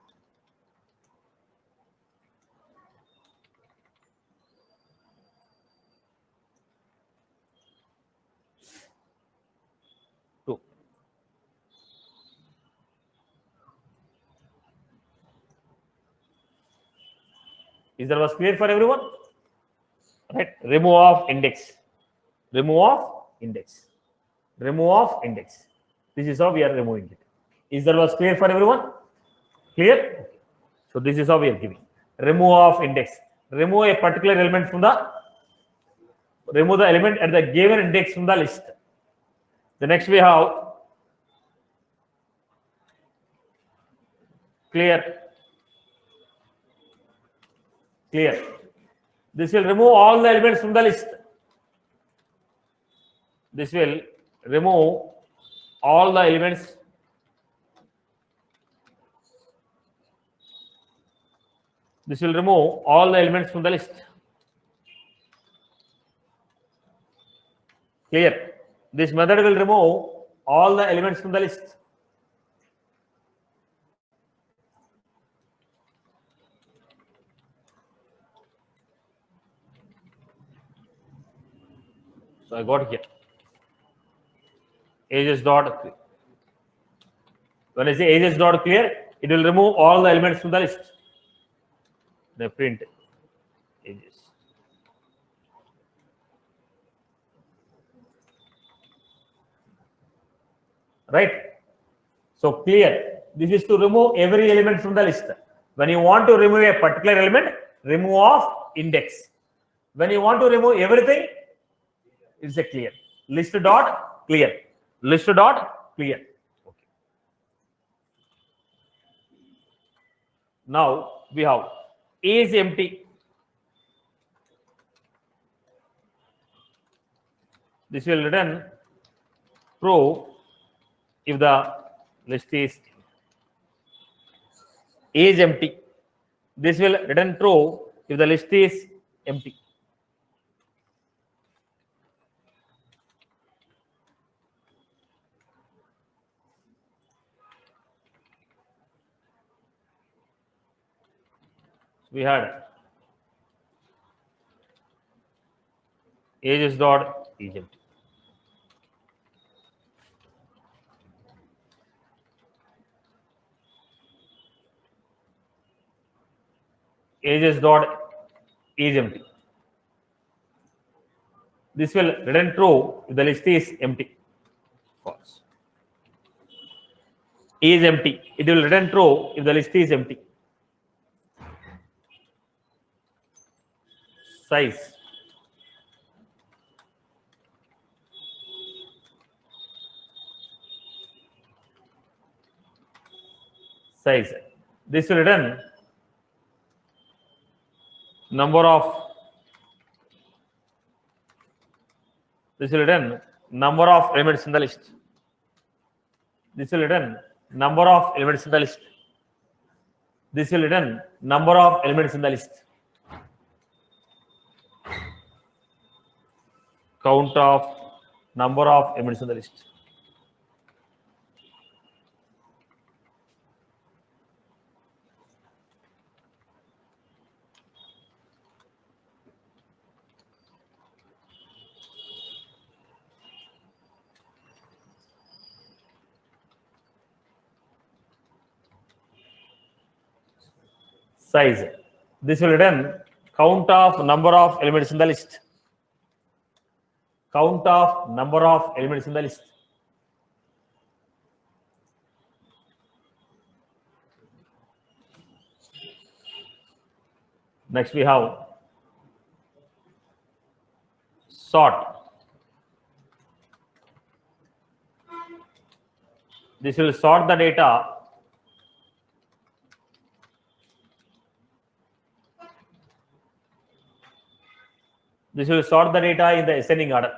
Is that was clear for everyone? Right? Remove of index. Remove of index. Remove of index. This is how we are removing it. Is that was clear for everyone? Clear? So this is how we are giving. Remove of index. Remove a particular element from the. Remove the element at the given index from the list. The next we have clear. Clear. This will remove all the elements from the list. This will remove all the elements. This will remove all the elements from the list. Clear. This method will remove all the elements from the list. So I got here. Age is not clear. When I say age is not clear, it will remove all the elements from the list. They print ages. Right? So clear. This is to remove every element from the list. When you want to remove a particular element, remove off index. When you want to remove everything, it's a clear. List dot clear. List dot clear. Okay. Now we have is empty. This will return true if the list is empty. This will return true if the list is empty. We had ages dot is empty. Ages dot is empty. This will return true if the list is empty. False. Is empty. It will return true if the list is empty. Size. Size. This will return number of elements in the list. This will return number of elements in the list. This will return number of elements in the list. Count of number of elements in the list. Size. This will return count of number of elements in the list. Count of number of elements in the list. Next we have sort. This will sort the data in the ascending order.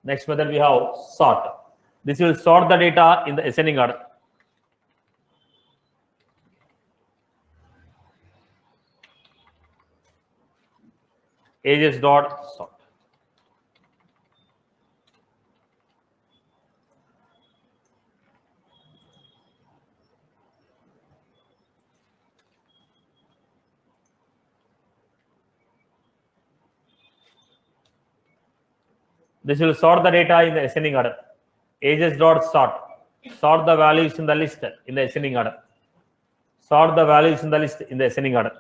Next method we have sort. This will sort the data in the ascending order. Ages dot sort. This will sort the data in the ascending order. Ages dot sort. Sort the values in the list in the ascending order. Sort the values in the list in the ascending order.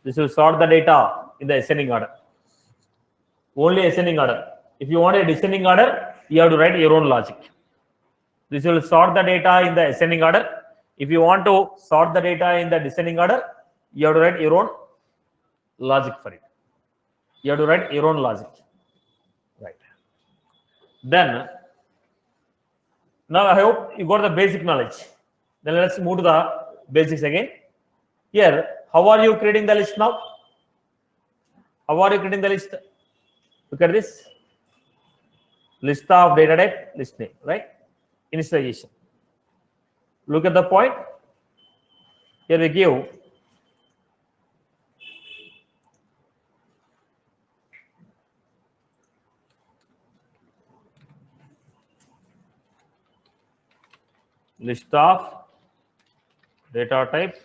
This will sort the data in the ascending order. Only ascending order. If you want a descending order, you have to write your own logic. This will sort the data in the ascending order. If you want to sort the data in the descending order, you have to write your own logic for it. You have to write your own logic. Right. Then, now I hope you got the basic knowledge. Then let's move to the basics again. Here, how are you creating the list now? How are you creating the list? Look at this. List of data type, list name, right? Initialization. Look at the point. Here we give list of data type,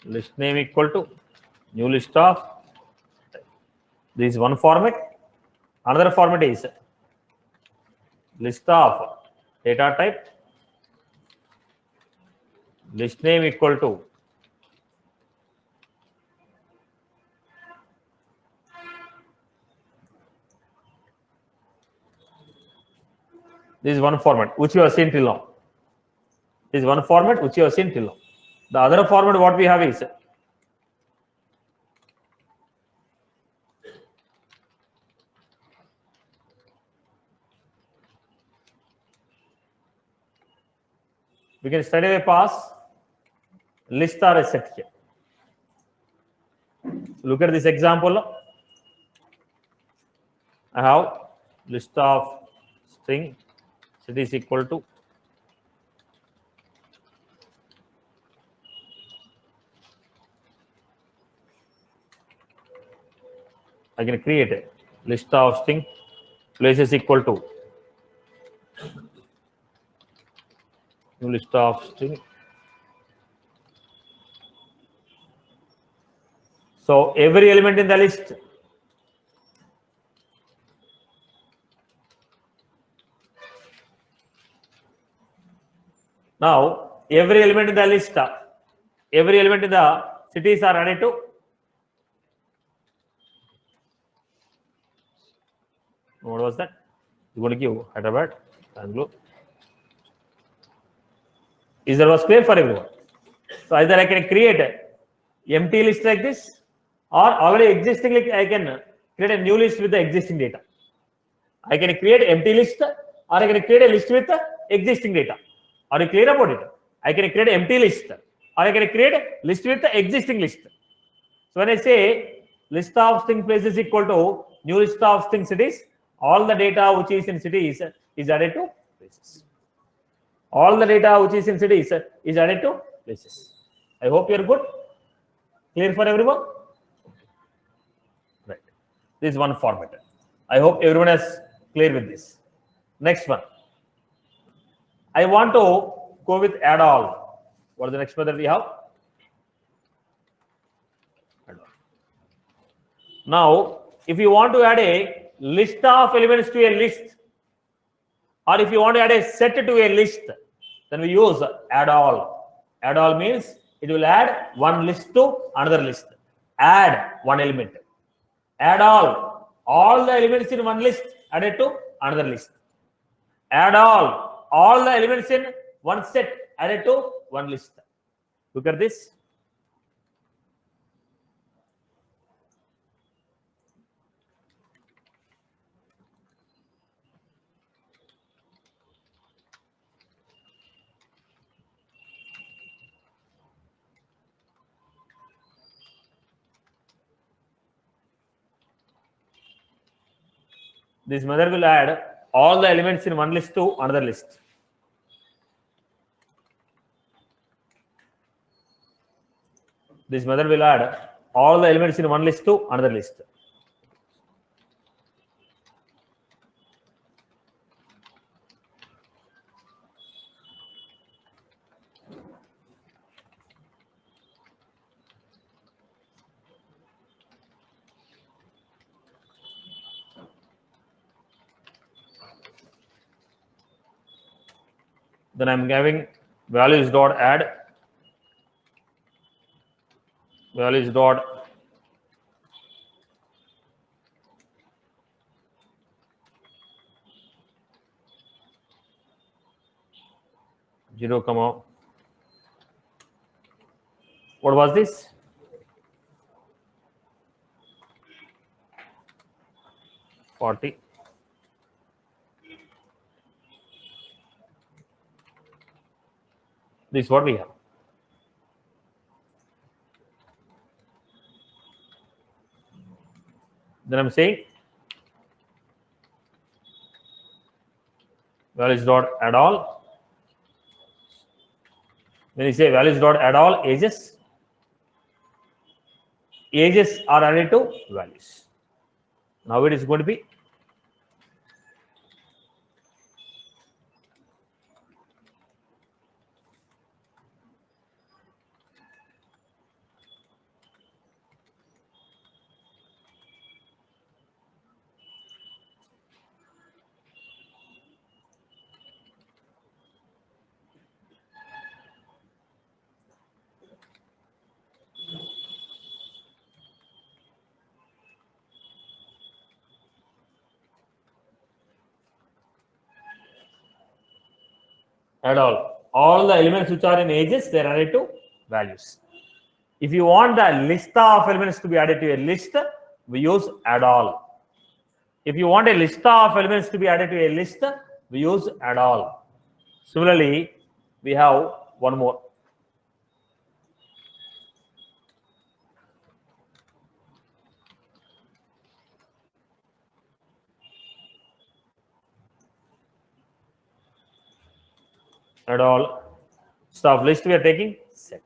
list name equal to new list of. This is one format. Another format is list of data type, list name equal to this is one format which you have seen till now. This is one format which you have seen till now. The other format what we have is we can straight away pass list or a set here. Look at this example. I have list of string set is equal to I can create a list of string places equal to new list of string. So every element in the list now every element in the list, every element in the cities are added to what was that? You going to give Hyderabad, Bangalore. Is that was clear for everyone? So either I can create a empty list like this, or already existing list, I can create a new list with the existing data. I can create empty list, or I can create a list with the existing data. Are you clear about it? I can create an empty list, or I can create a list with the existing list. So when I say list of string places equal to new list of string cities, all the data which is in cities is added to places. All the data which is in cities is added to places. I hope you are good. Clear for everyone? Right. This is one format. I hope everyone is clear with this. Next one. I want to go with add all. What is the next method we have? Add all. Now, if you want to add a list of elements to a list, or if you want to add a set to a list, then we use add all. Add all means it will add one list to another list. Add one element. Add all the elements in one list added to another list. Add all the elements in one set added to one list. Look at this. This method will add all the elements in one list to another list. This method will add all the elements in one list to another list. Then I'm having values dot add values dot zero comma. What was this? $40. This is what we have. Then I'm saying values dot add all. When you say values dot add all ages are added to values. Now it is going to be add all. All the elements which are in ages, they are added to values. If you want the list of elements to be added to a list, we use add all. If you want a list of elements to be added to a list, we use add all. Similarly, we have one more. Add all. Stuff list we are taking set.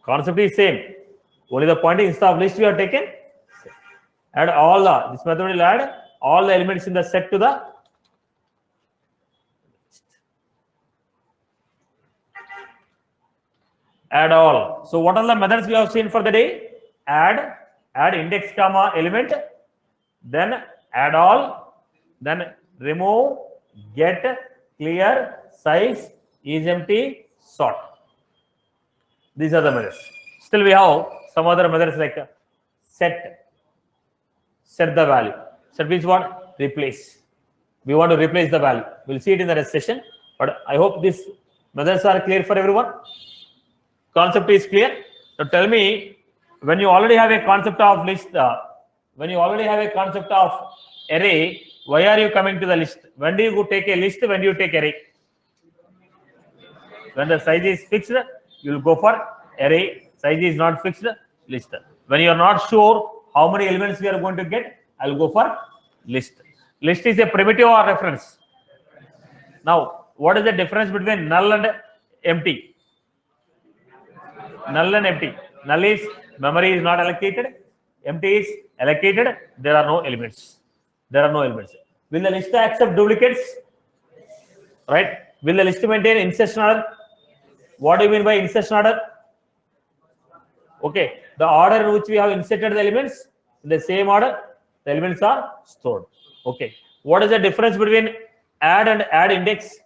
Concept is same. Only the point is instead of list we are taken set. Add all the, this method will add all the elements in the set to the list. Add all. So what are the methods we have seen for the day? Add index comma element, then add all, then remove, get, clear, size, is empty, sort. These are the methods. Still we have some other methods like set the value. Set means what? Replace. We want to replace the value. We'll see it in the next session. But I hope these methods are clear for everyone. Concept is clear. So tell me, when you already have a concept of list, when you already have a concept of array, why are you coming to the list? When do you take a list? When do you take array? When the size is fixed, you will go for array. Size is not fixed, list. When you are not sure how many elements we are going to get, I will go for list. List is a primitive or reference. Now, what is the difference between null and empty? Null and empty. Null is memory is not allocated. Empty is allocated. There are no elements. There are no elements. Will the list accept duplicates? Right? Will the list maintain insertion order? What do you mean by insertion order? Okay, the order in which we have inserted the elements, in the same order, the elements are stored. Okay, what is the difference between add and add index?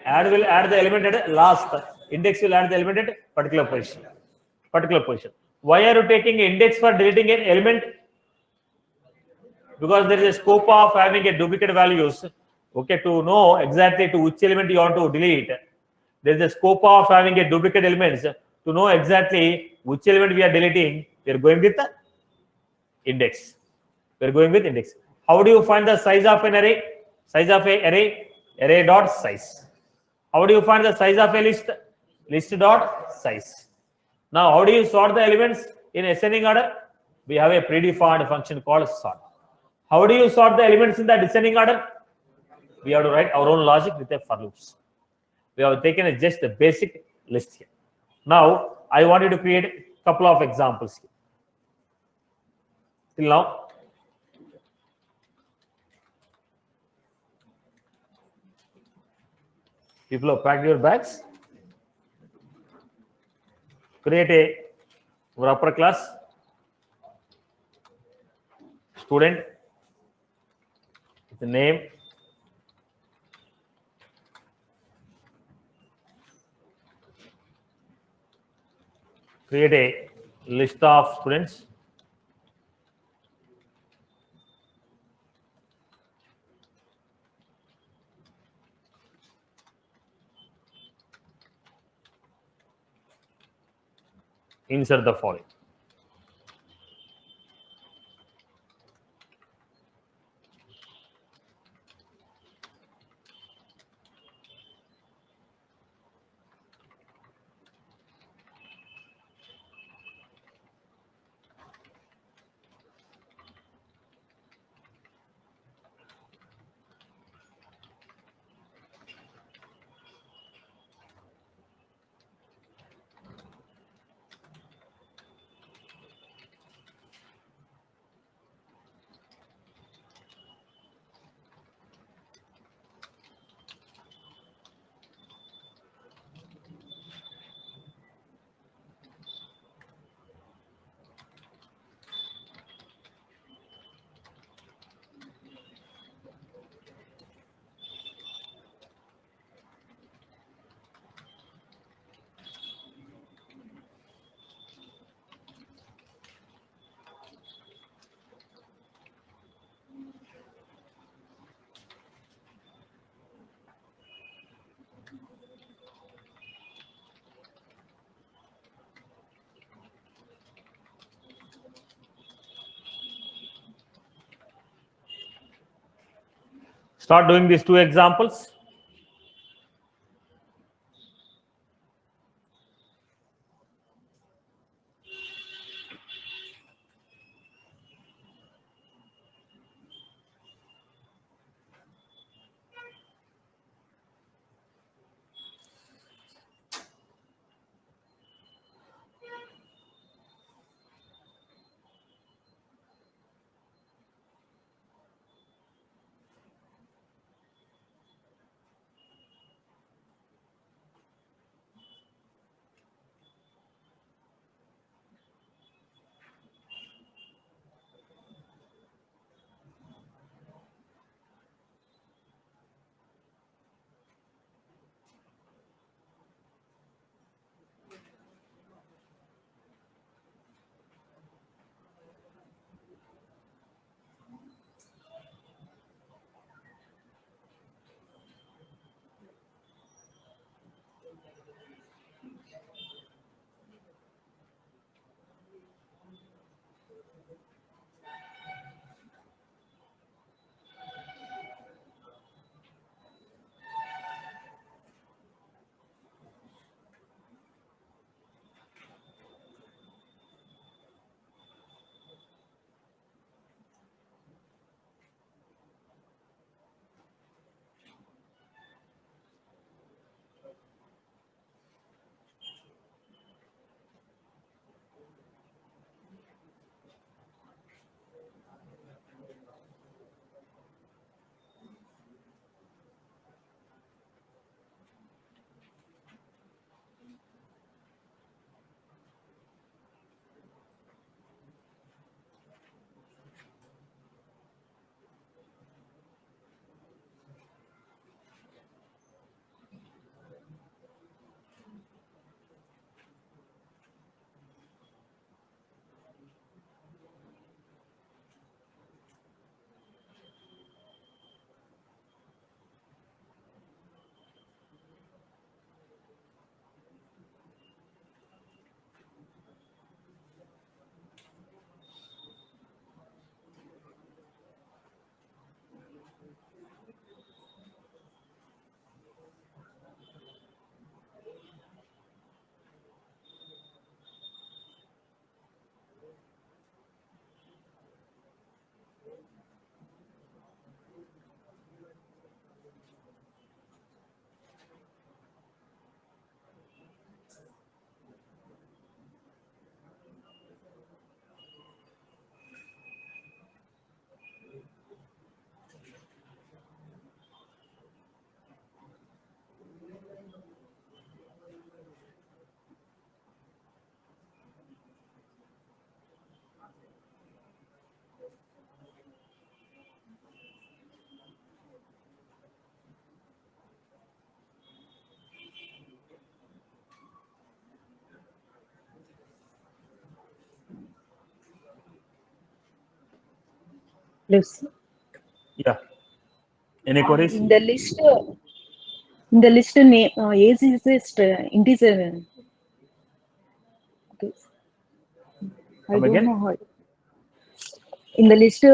Add will add the element at last. Index will add the element at particular position. Why are you taking index for deleting an element? Because there is a scope of having a duplicate values. Okay, to know exactly to which element you want to delete, there is a scope of having a duplicate elements. To know exactly which element we are deleting, we are going with the index. We are going with index. How do you find the size of an array? Size of an array, array dot size. How do you find the size of a list? List dot size. Now, how do you sort the elements in ascending order? We have a predefined function called sort. How do you sort the elements in the descending order? We have to write our own logic with a for loops. We have taken just the basic list here. Now, I wanted to create a couple of examples here. Till now, people have packed your bags. Create a upper class student with the name, create a list of students, insert the following. Start doing these two examples. Yes. Yeah. Any queries? In the list name, age is a integer. Okay. I Come don't again? know how. In the list,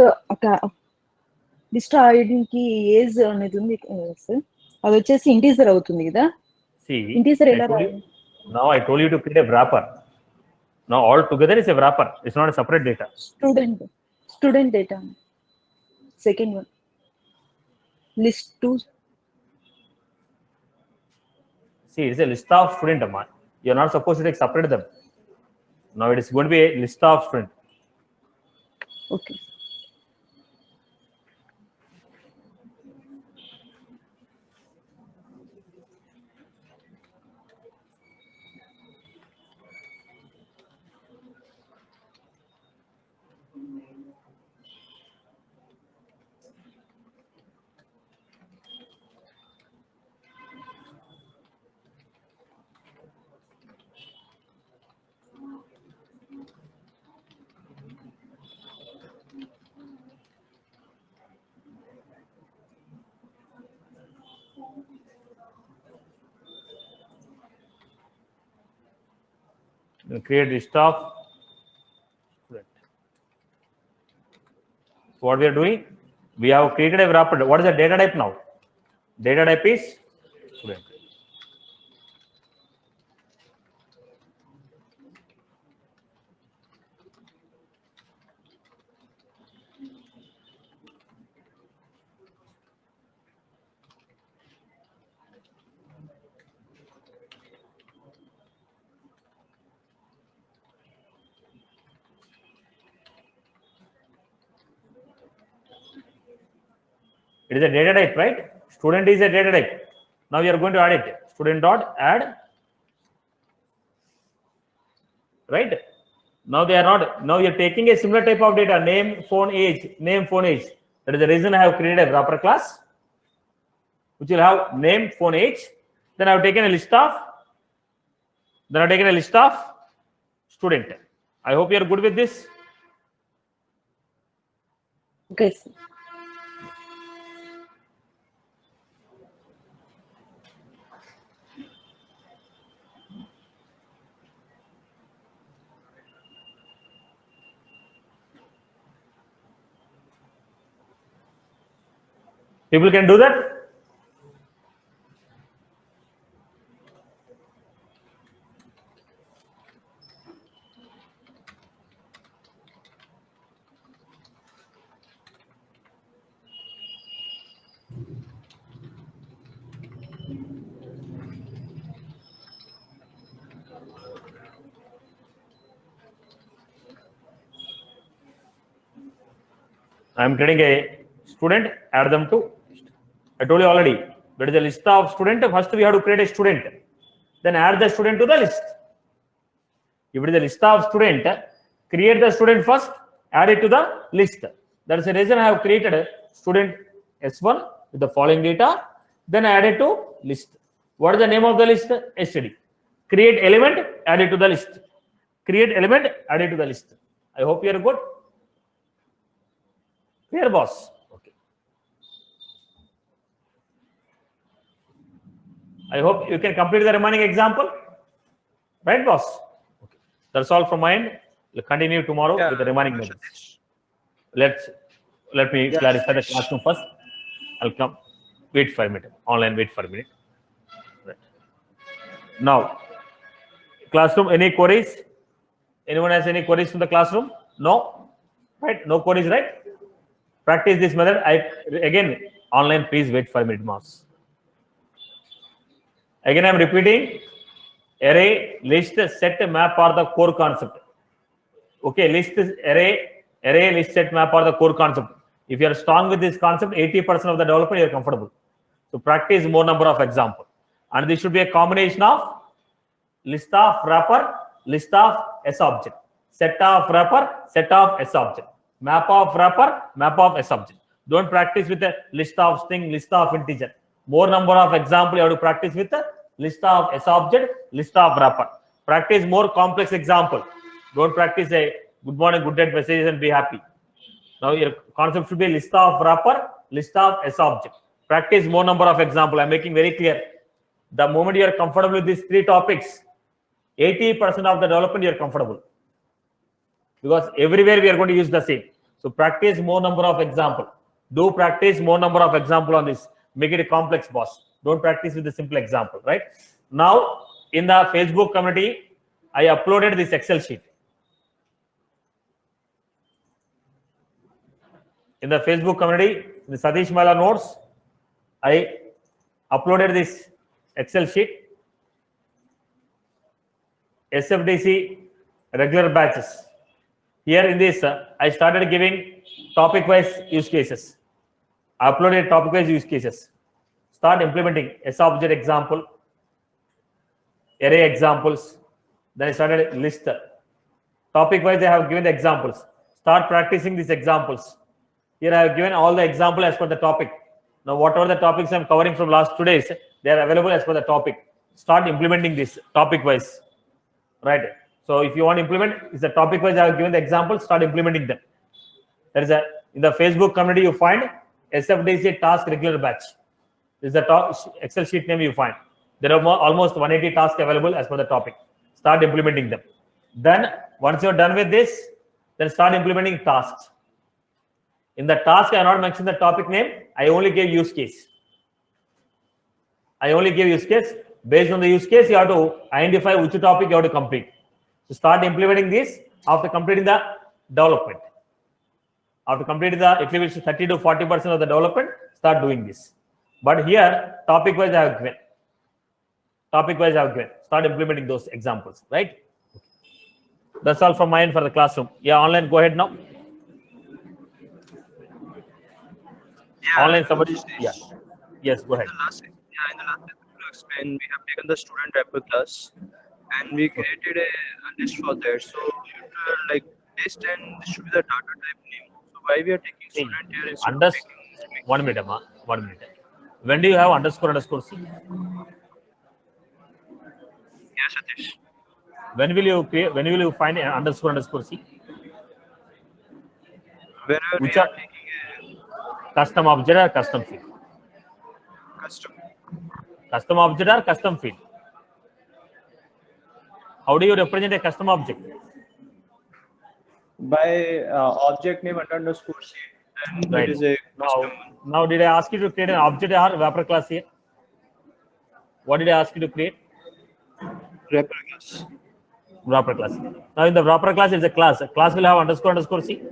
list ఐడికి age అనేది ఉంది sir, అది వచ్చేసి integer అవుతుంది కదా. See, integer I ఎలా told రాయాలి? you, now I told you to create a wrapper. Now all together is a wrapper. It's not a separate data. Student data second one, list 2. See, it's a list of student. You're not supposed to separate them. Now it is going to be a list of student. Okay. You create list of student. So what we are doing? We have created a wrapper. What is the data type now? Data type is student. It is a data type, right? Student is a data type. Now you are going to add it. Student dot add. Right? Now they are not. Now you are taking a similar type of data: name, phone, age, name, phone, age. That is the reason I have created a wrapper class, which will have name, phone, age. Then I have taken a list of. Then I have taken a list of student. I hope you are good with this. Okay, sir. People can do that. I am creating a student, add them to. I told you already, there is a list of student. First, we have to create a student. Then add the student to the list. If it is a list of student, create the student first, add it to the list. That is the reason I have created a student S1 with the following data. Then add it to list. What is the name of the list? STD. Create element, add it to the list. Create element, add it to the list. I hope you are good. Clear, boss? Okay. I hope you can complete the remaining example. Right, boss? Okay. That's all from my end. We'll continue tomorrow with the remaining methods. Let me clarify the classroom first. I'll come. Wait for a minute. Online, wait for a minute. Right. Now, classroom, any queries? Anyone has any queries from the classroom? No? Right? No queries, right? Practice this method. Again, online, please wait for a minute, mouse. Again, I'm repeating. Array, list, set, map are the core concept. Okay, list, array, list, set, map are the core concept. If you are strong with this concept, 80% of the development, you are comfortable. So practice more number of example. And this should be a combination of list of wrapper, list of S object, set of wrapper, set of S object, map of wrapper, map of S object. Don't practice with a list of string, list of integer. More number of example you have to practice with a list of S object, list of wrapper. Practice more complex example. Don't practice a good morning, good night messages and be happy. Now your concept should be list of wrapper, list of S object. Practice more number of example. I'm making very clear. The moment you are comfortable with these three topics, 80% of the development you are comfortable. Because everywhere we are going to use the same. So practice more number of example. Do practice more number of example on this. Make it a complex, boss. Don't practice with the simple example, right? Now, in the Facebook community, I uploaded this Excel sheet. In the Facebook community, in the Satish Mala notes, I uploaded this Excel sheet. SFDC regular batches. Here in this, I started giving topic-wise use cases. I uploaded topic-wise use cases. Start implementing S object example, array examples. Then I started list. Topic-wise, I have given the examples. Start practicing these examples. Here I have given all the example as per the topic. Now, whatever the topics I'm covering from last 2 days, they are available as per the topic. Start implementing this topic-wise, right? So if you want to implement, it's the topic-wise I have given the examples. Start implementing them. There is in the Facebook community you find SFDC task regular batch. This is the Excel sheet name you find. There are almost 180 tasks available as per the topic. Start implementing them. Then once you're done with this, then start implementing tasks. In the task, I have not mentioned the topic name. I only gave use case. I only give use case. Based on the use case, you have to identify which topic you have to complete. So start implementing this after completing the development. After completing the at least 30 to 40% of the development, start doing this. But here, topic wise, I have given. Topic wise, I have given. Start implementing those examples, right? That's all from my end for the classroom. Yeah, online, go ahead now. Yeah, Online, somebody. Yeah. Yes, go ahead. in the last you explained, we have taken the student repo class and we created a list for that. So you like list and this should be the data type name. So why we are taking student here instead of taking 1 minute, Amma. 1 minute. When do you have underscore C? Yes, Satish. When will you create? When will you find an underscore C? Whenever Which we are are taking custom object or custom field? a custom. Custom object or custom field? How do you represent a custom object? By object name underscore C, and Right. it is a custom. Now, did I ask you to create an object or wrapper class here? What did I ask you to create? Wrapper class. Wrapper class. Now, in the wrapper class, it's a class. A class will have underscore C.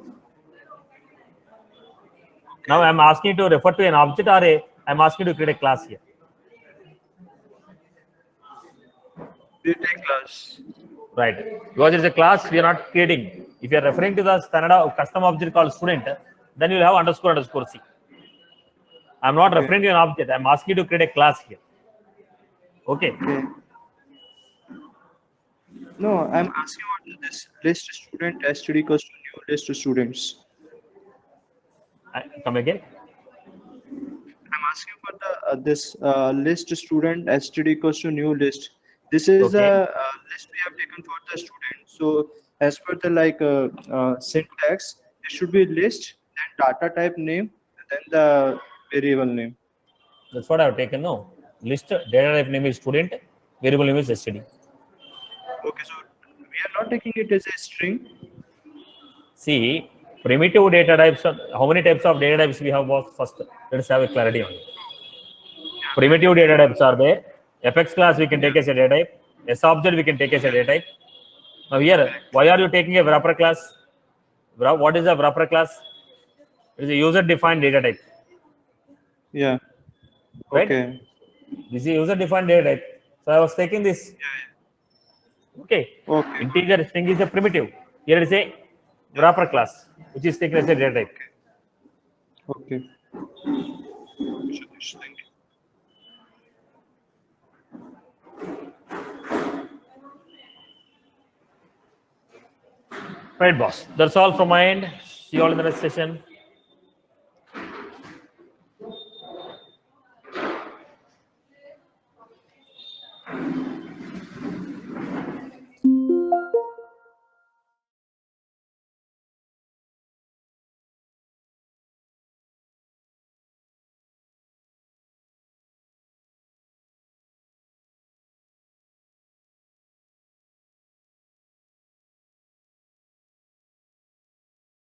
Now, I'm asking you to refer to an object or I'm asking you to create a class here. We take class. Right. Because it's a class, we are not creating. If you are referring to the standard custom object called student, then you'll have underscore C. I'm not referring to an object. I'm asking you to create a class here. Okay. No, I'm asking about this list student std equals to new list students. Come again. I'm asking for the this list student std equals to new list. This is Okay. a list we have taken for the student. So as per the syntax, it should be list, then data type name, then the variable name. That's what I've taken. No. List data type name is student, variable name is std. Okay, so we are not taking it as a string. See, primitive data types, how many types of data types we have first? Let's have a clarity on it. Primitive data types are there. FX class we can take as a data type. S object we can take as a data type. Now here, why are you taking a wrapper class? What is a wrapper class? It is a user defined data type. Yeah. Right? Okay. This is user defined data type. So I was taking this. Okay. Okay. Integer string is a primitive. Here it is a wrapper class, which is taken as a data type. Okay. Satish, thank you. Right, boss. That's all from my end. See you all in the next session.